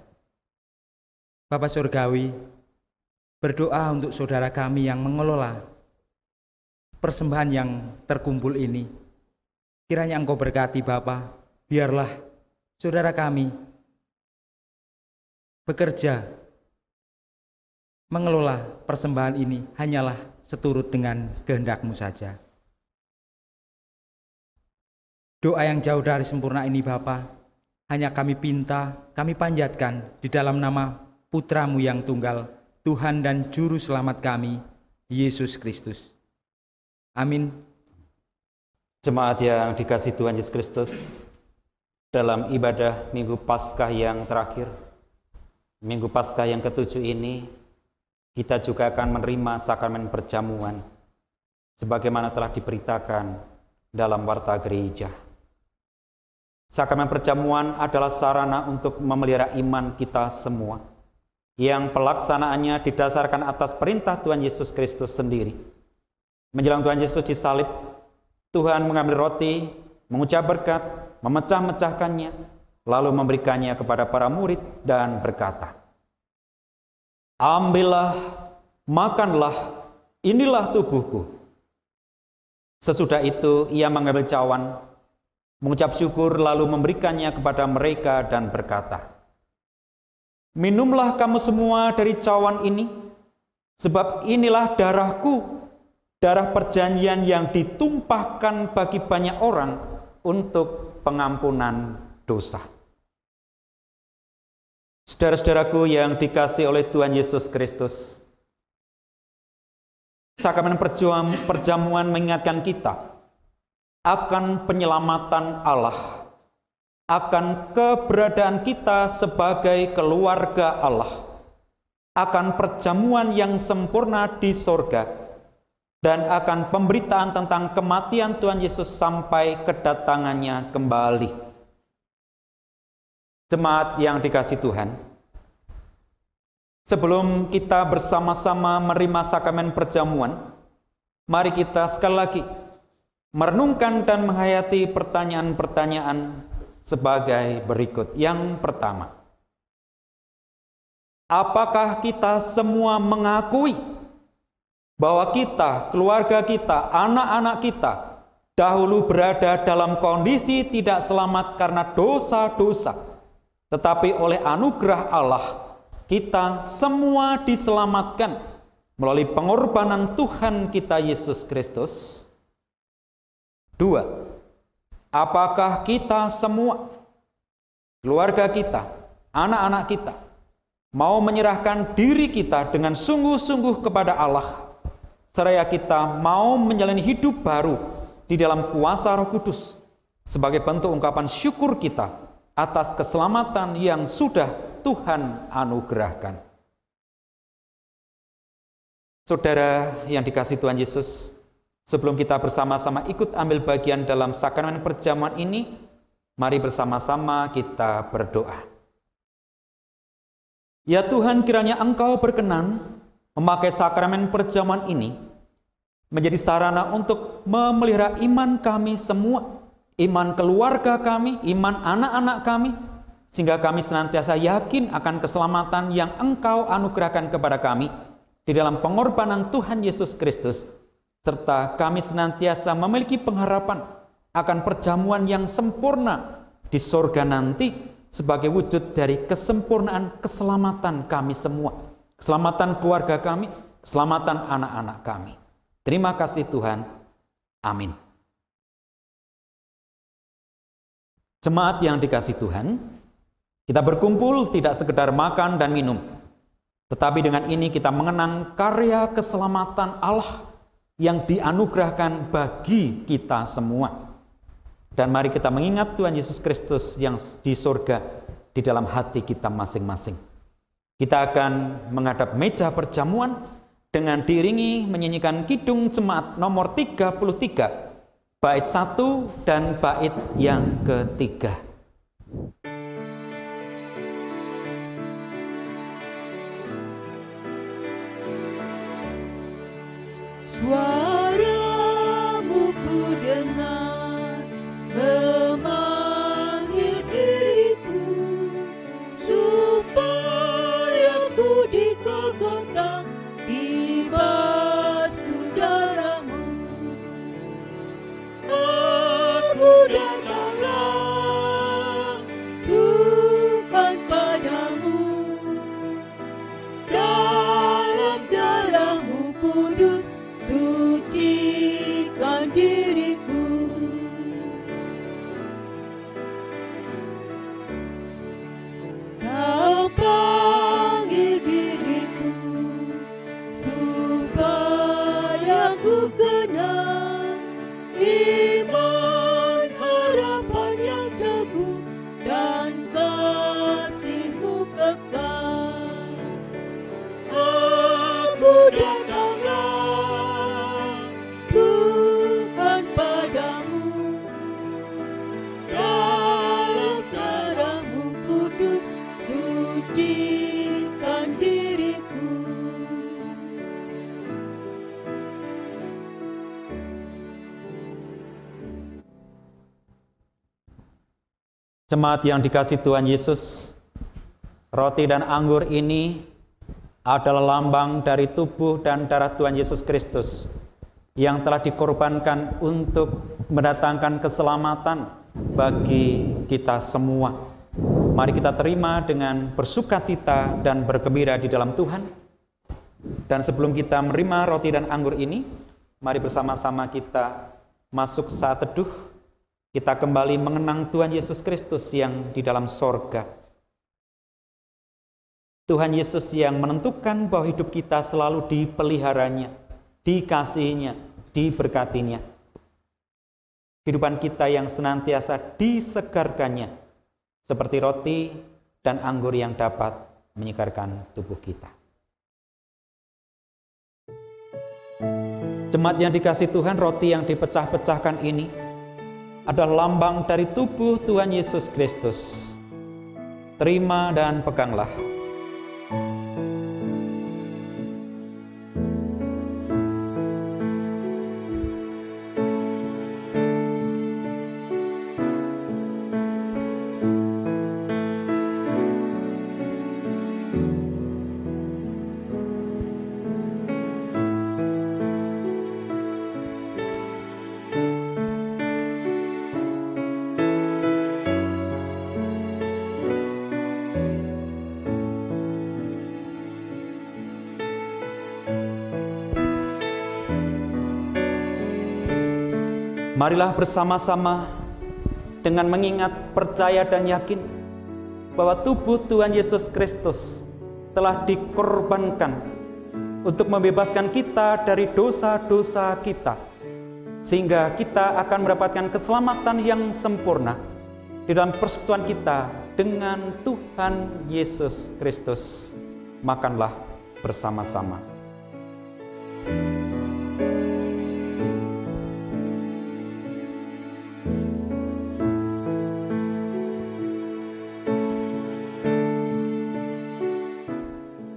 Bapa Surgawi, berdoa untuk saudara kami yang mengelola persembahan yang terkumpul ini. Kiranya Engkau berkati Bapa, biarlah saudara kami bekerja mengelola persembahan ini hanyalah seturut dengan kehendak-Mu saja. Doa yang jauh dari sempurna ini Bapa, hanya kami pinta, kami panjatkan di dalam nama Putra-Mu yang tunggal, Tuhan dan Juru Selamat kami, Yesus Kristus. Amin. Jemaat yang dikasihi Tuhan Yesus Kristus, dalam ibadah Minggu Paskah yang terakhir, Minggu Paskah yang ke-7 ini, kita juga akan menerima sakramen perjamuan, sebagaimana telah diberitakan dalam warta gereja. Sakramen perjamuan adalah sarana untuk memelihara iman kita semua, yang pelaksanaannya didasarkan atas perintah Tuhan Yesus Kristus sendiri. Menjelang Tuhan Yesus disalib, Tuhan mengambil roti, mengucap berkat, memecah-mecahkannya, lalu memberikannya kepada para murid dan berkata, "Ambillah, makanlah, inilah tubuhku." Sesudah itu ia mengambil cawan, mengucap syukur, lalu memberikannya kepada mereka dan berkata, "Minumlah kamu semua dari cawan ini, sebab inilah darahku, darah perjanjian yang ditumpahkan bagi banyak orang untuk pengampunan dosa." Saudara-saudaraku yang dikasihi oleh Tuhan Yesus Kristus, sakramen perjamuan mengingatkan kita akan penyelamatan Allah, akan keberadaan kita sebagai keluarga Allah, akan perjamuan yang sempurna di sorga, dan akan pemberitaan tentang kematian Tuhan Yesus sampai kedatangannya kembali. Jemaat yang dikasihi Tuhan, sebelum kita bersama-sama menerima sakramen perjamuan, mari kita sekali lagi merenungkan dan menghayati pertanyaan-pertanyaan sebagai berikut. Yang pertama, apakah kita semua mengakui bahwa kita, keluarga kita, anak-anak kita dahulu berada dalam kondisi tidak selamat karena dosa-dosa, tetapi oleh anugerah Allah kita semua diselamatkan melalui pengorbanan Tuhan kita Yesus Kristus? 2. Apakah kita semua, keluarga kita, anak-anak kita, mau menyerahkan diri kita dengan sungguh-sungguh kepada Allah, seraya kita mau menjalani hidup baru di dalam kuasa Roh Kudus sebagai bentuk ungkapan syukur kita atas keselamatan yang sudah Tuhan anugerahkan? Saudara yang dikasihi Tuhan Yesus, Sebelum kita bersama-sama ikut ambil bagian dalam sakramen perjamuan ini, mari bersama-sama kita berdoa. Ya Tuhan, kiranya Engkau berkenan memakai sakramen perjamuan ini menjadi sarana untuk memelihara iman kami semua, iman keluarga kami, iman anak-anak kami, sehingga kami senantiasa yakin akan keselamatan yang Engkau anugerahkan kepada kami di dalam pengorbanan Tuhan Yesus Kristus, serta kami senantiasa memiliki pengharapan akan perjamuan yang sempurna di sorga nanti sebagai wujud dari kesempurnaan keselamatan kami semua, keselamatan keluarga kami, keselamatan anak-anak kami. Terima kasih Tuhan. Amin. Jemaat yang dikasihi Tuhan, kita berkumpul tidak sekedar makan dan minum, tetapi dengan ini kita mengenang karya keselamatan Allah yang dianugerahkan bagi kita semua. Dan mari kita mengingat Tuhan Yesus Kristus yang di surga di dalam hati kita masing-masing. Kita akan menghadap meja perjamuan dengan diiringi menyanyikan Kidung Jemaat nomor 33, bait 1 dan bait yang ketiga. Suaramu ku dengar memanggil diriku, supaya ku dikokotkan di basuh darah-Mu. Aku datanglah Tuhan padamu, dalam darah-Mu kudus sucikan diriku. Kau panggil diriku supaya ku kenal iman, harapan yang teguh dan kasih-Mu kekal. Aku datanglah Tuhan padamu, dalam darah-Mu kudus sucikan diriku. Jemaat yang dikasihi Tuhan Yesus, roti dan anggur ini adalah lambang dari tubuh dan darah Tuhan Yesus Kristus yang telah dikorbankan untuk mendatangkan keselamatan bagi kita semua. Mari kita terima dengan bersukacita dan bergembira di dalam Tuhan. Dan sebelum kita menerima roti dan anggur ini, mari bersama-sama kita masuk saat teduh. Kita kembali mengenang Tuhan Yesus Kristus yang di dalam sorga. Tuhan Yesus yang menentukan bahwa hidup kita selalu dipeliharanya, dikasihinya, diberkatinya. Kehidupan kita yang senantiasa disegarkannya, seperti roti dan anggur yang dapat menyegarkan tubuh kita. Jemaat yang dikasihi Tuhan, roti yang dipecah-pecahkan ini adalah lambang dari tubuh Tuhan Yesus Kristus. Terima dan peganglah. Marilah bersama-sama dengan mengingat, percaya dan yakin bahwa tubuh Tuhan Yesus Kristus telah dikorbankan untuk membebaskan kita dari dosa-dosa kita, sehingga kita akan mendapatkan keselamatan yang sempurna di dalam persekutuan kita dengan Tuhan Yesus Kristus. Makanlah bersama-sama.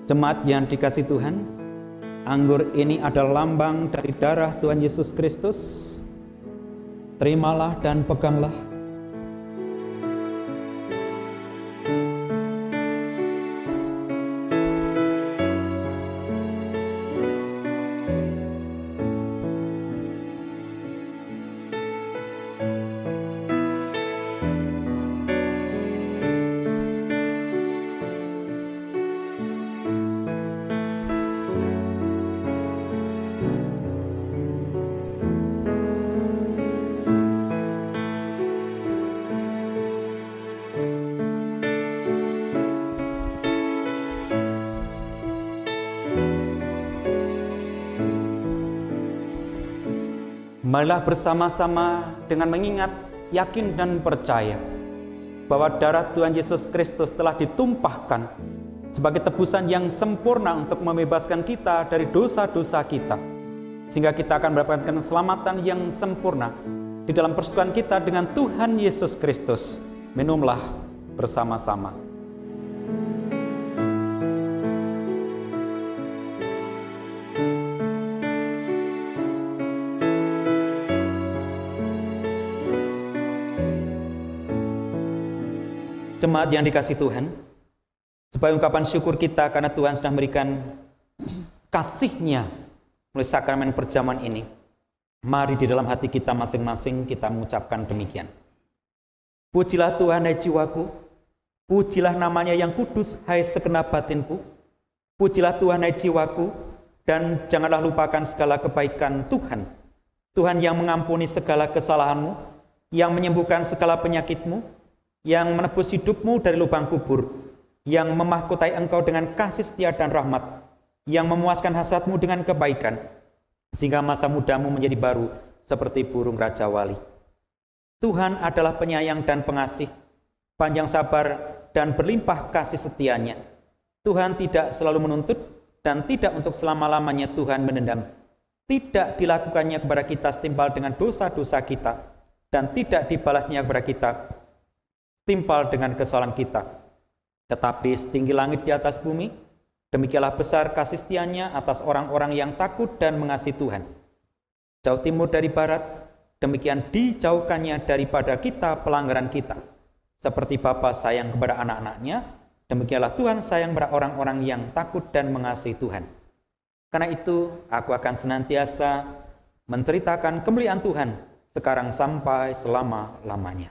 Jemaat yang dikasihi Tuhan, anggur ini adalah lambang dari darah Tuhan Yesus Kristus. Terimalah dan peganglah. Marilah bersama-sama dengan mengingat, yakin dan percaya bahwa darah Tuhan Yesus Kristus telah ditumpahkan sebagai tebusan yang sempurna untuk membebaskan kita dari dosa-dosa kita, sehingga kita akan mendapatkan keselamatan yang sempurna di dalam persekutuan kita dengan Tuhan Yesus Kristus. Minumlah bersama-sama. Jemaat yang dikasihi Tuhan, sebagai ungkapan syukur kita karena Tuhan sudah memberikan kasih-Nya melalui sakramen perjamuan ini, mari di dalam hati kita masing-masing kita mengucapkan demikian. Pujilah Tuhan hai jiwaku, pujilah namanya yang kudus hai segenap batinku, pujilah Tuhan hai jiwaku, dan janganlah lupakan segala kebaikan Tuhan. Tuhan yang mengampuni segala kesalahanmu, yang menyembuhkan segala penyakitmu, yang menebus hidupmu dari lubang kubur, yang memahkotai engkau dengan kasih setia dan rahmat, yang memuaskan hasratmu dengan kebaikan, sehingga masa mudamu menjadi baru seperti burung Raja Wali. Tuhan adalah penyayang dan pengasih, panjang sabar dan berlimpah kasih setianya. Tuhan tidak selalu menuntut dan tidak untuk selama-lamanya Tuhan menendam. Tidak dilakukannya kepada kita setimpal dengan dosa-dosa kita, dan tidak dibalasnya kepada kita timpal dengan kesalahan kita. Tetapi setinggi langit di atas bumi, demikianlah besar kasih setianya atas orang-orang yang takut dan mengasihi Tuhan. Jauh timur dari barat, demikian dijauhkannya daripada kita pelanggaran kita. Seperti Bapa sayang kepada anak-anaknya, demikianlah Tuhan sayang kepada orang-orang yang takut dan mengasihi Tuhan. Karena itu, aku akan senantiasa menceritakan kemuliaan Tuhan sekarang sampai selama-lamanya.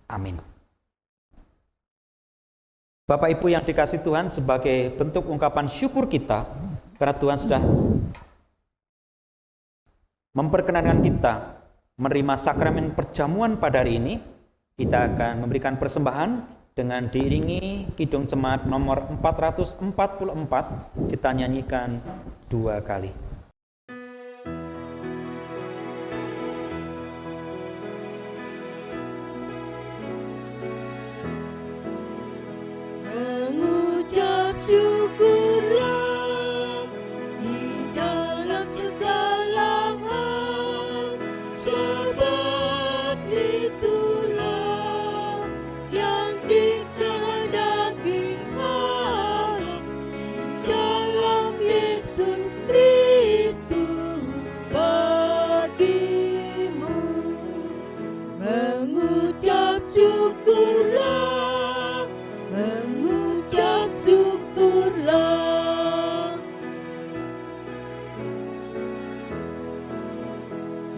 Amin. Bapak Ibu yang dikasihi Tuhan, sebagai bentuk ungkapan syukur kita karena Tuhan sudah memperkenankan kita menerima sakramen perjamuan pada hari ini, kita akan memberikan persembahan dengan diiringi Kidung Jemaat nomor 444, kita nyanyikan 2 kali. Mengucap syukurlah di dalam segala hal, sebab itulah yang dikehendaki Allah di dalam Yesus Kristus bagimu. Mengucap syukurlah, mengucap syukurlah,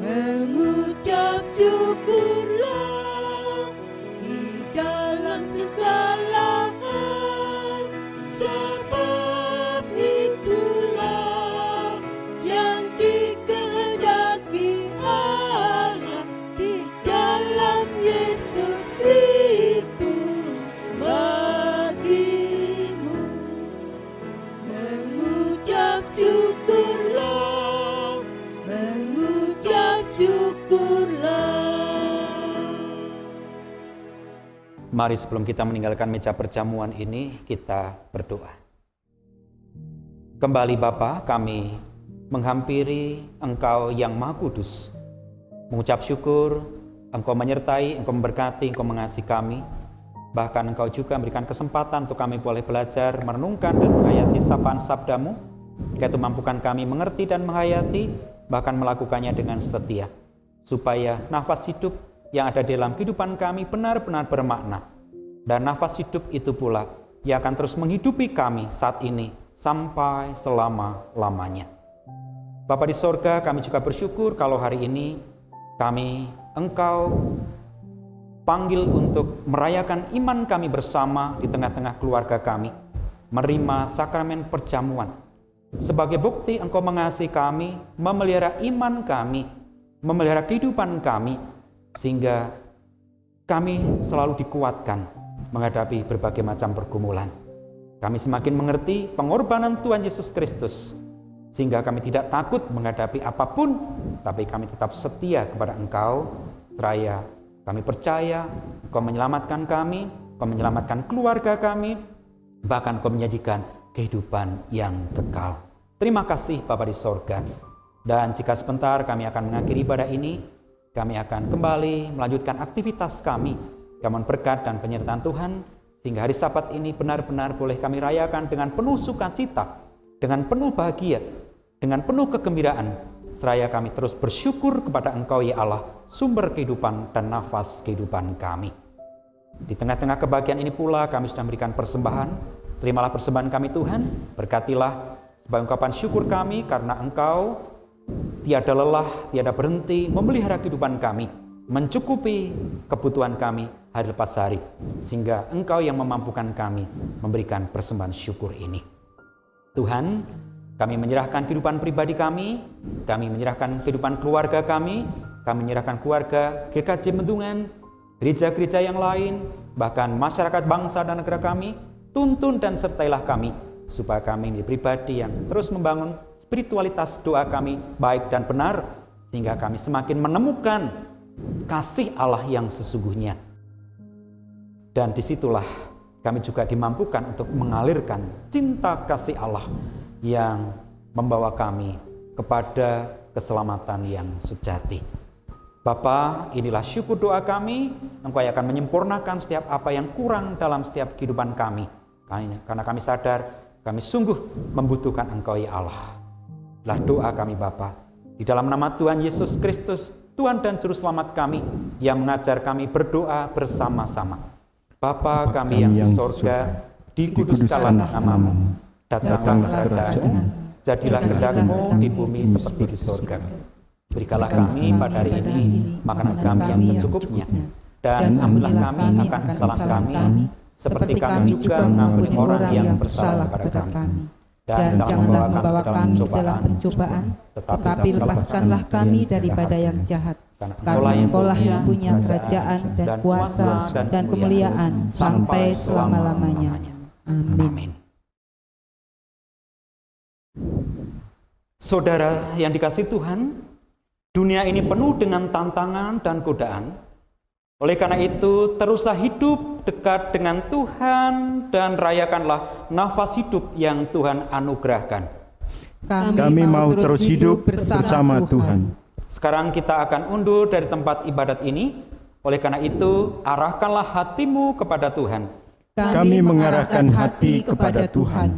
mengucap syukurlah di dalam segala hal, sebab itulah yang dikehendaki Allah di dalam Yesus Kristus bagimu. Mengucap syukurlah, mengucap syukurlah. Mari sebelum kita meninggalkan meja perjamuan ini, kita berdoa. Kembali Bapa, kami menghampiri Engkau yang Maha Kudus, mengucap syukur Engkau menyertai, Engkau memberkati, Engkau mengasihi kami. Bahkan Engkau juga memberikan kesempatan untuk kami boleh belajar, merenungkan dan menghayati sapaan sabdamu. Itu mampukan kami mengerti dan menghayati, bahkan melakukannya dengan setia. Supaya nafas hidup yang ada dalam kehidupan kami benar-benar bermakna. Dan nafas hidup itu pula yang akan terus menghidupi kami saat ini sampai selama-lamanya. Bapa di sorga, kami juga bersyukur kalau hari ini Engkau panggil untuk merayakan iman kami bersama di tengah-tengah keluarga kami, menerima sakramen perjamuan. Sebagai bukti Engkau mengasihi kami, memelihara iman kami, memelihara kehidupan kami, sehingga kami selalu dikuatkan menghadapi berbagai macam pergumulan. Kami semakin mengerti pengorbanan Tuhan Yesus Kristus, sehingga kami tidak takut menghadapi apapun, tapi kami tetap setia kepada Engkau, seraya kami percaya Engkau menyelamatkan kami, Engkau menyelamatkan keluarga kami, bahkan Engkau menyajikan kehidupan yang kekal. Terima kasih Bapa di sorga. Dan jika sebentar kami akan mengakhiri ibadah ini, kami akan kembali melanjutkan aktivitas kami. Kami berkat dan penyertaan Tuhan, sehingga hari Sabat ini benar-benar boleh kami rayakan dengan penuh sukacita, dengan penuh bahagia, dengan penuh kegembiraan. Seraya kami terus bersyukur kepada Engkau ya Allah, sumber kehidupan dan nafas kehidupan kami. Di tengah-tengah kebahagiaan ini pula kami sudah memberikan persembahan. Terimalah persembahan kami Tuhan, berkatilah sebagai ungkapan syukur kami karena Engkau tiada lelah, tiada berhenti memelihara kehidupan kami, mencukupi kebutuhan kami hari lepas hari, sehingga Engkau yang memampukan kami memberikan persembahan syukur ini. Tuhan, kami menyerahkan kehidupan pribadi kami menyerahkan kehidupan keluarga kami menyerahkan keluarga GKJ Mendungan, gereja-gereja yang lain, bahkan masyarakat bangsa dan negara kami. Tuntun dan sertailah kami, supaya kami menjadi pribadi yang terus membangun spiritualitas doa kami baik dan benar, sehingga kami semakin menemukan kasih Allah yang sesungguhnya. Dan disitulah kami juga dimampukan untuk mengalirkan cinta kasih Allah yang membawa kami kepada keselamatan yang sejati. Bapa, inilah syukur doa kami, Engkau yang akan menyempurnakan setiap apa yang kurang dalam setiap kehidupan kami. Karena kami sadar, kami sungguh membutuhkan Engkau ya Allah. Inilah doa kami Bapa, di dalam nama Tuhan Yesus Kristus, Tuhan dan Juru Selamat kami, yang mengajar kami berdoa bersama-sama. Bapa kami yang di sorga, dikuduskanlah nama-Mu. Datanglah kerajaan-Mu, jadilah kehendak-Mu di bumi seperti di sorga. Berikanlah kami pada hari ini makanan kami yang secukupnya, dan ampunilah kami akan kesalahan kami, seperti kami juga mengampuni orang yang bersalah kepada kami. Dan janganlah membawa kami dalam pencobaan, tetapi lepaskanlah kami daripada yang jahat. Karena Engkau-lah yang punya kerajaan dan kuasa dan kemuliaan sampai selama-lamanya. Amin. Saudara yang dikasihi Tuhan, dunia ini penuh dengan tantangan dan godaan. Oleh karena itu, teruslah hidup dekat dengan Tuhan dan rayakanlah nafas hidup yang Tuhan anugerahkan. Kami mau terus hidup bersama Tuhan. Sekarang kita akan undur dari tempat ibadat ini. Oleh karena itu, arahkanlah hatimu kepada Tuhan. Kami mengarahkan hati kepada Tuhan.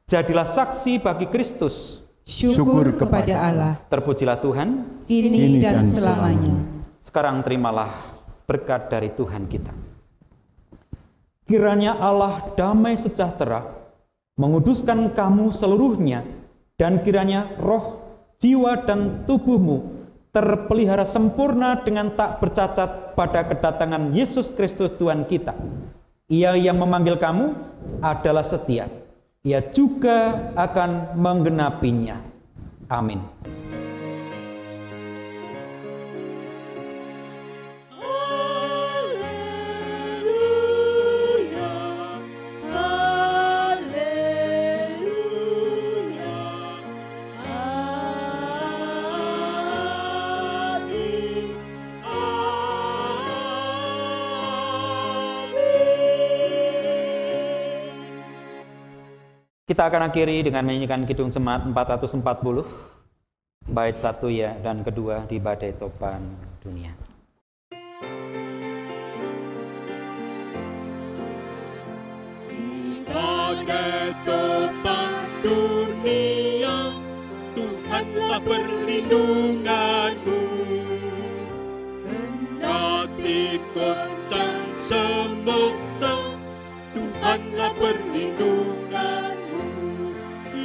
Jadilah saksi bagi Kristus. Syukur kepada Allah. Terpujilah Tuhan, kini dan selamanya. Sekarang terimalah berkat dari Tuhan kita. Kiranya Allah damai sejahtera menguduskan kamu seluruhnya, dan kiranya roh, jiwa, dan tubuhmu terpelihara sempurna dengan tak bercacat pada kedatangan Yesus Kristus Tuhan kita. Ia yang memanggil kamu adalah setia. Ia juga akan menggenapinya. Amin. Kita akan akhiri dengan menyanyikan Kidung Jemaat 440, bait 1 ya dan kedua di Badai Topan Dunia. sebagai topan dunia, Tuhanlah perlindunganmu. Kendati goncang semesta, Tuhanlah perlindunganmu.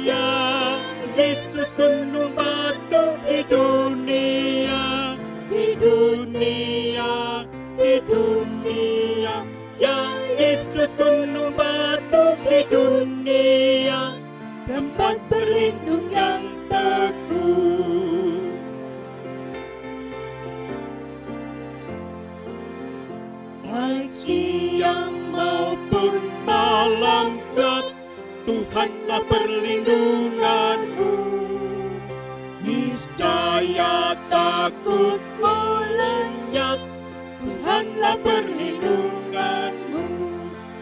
Ya Yesus, gunung batu di dunia, di dunia, di dunia. Ya Yesus, gunung batu di dunia, tempat berlindung yang teguh. Baik siang maupun malam gelap, Tuhanlah perlindunganmu. Niscaya takutmu lenyap, Tuhanlah perlindunganmu.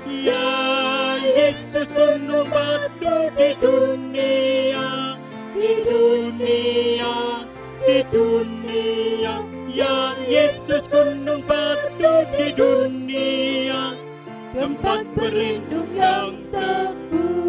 Ya Yesus, gunung batu di dunia, di dunia, di dunia. Ya Yesus, gunung batu di dunia, tempat berlindung yang teguh.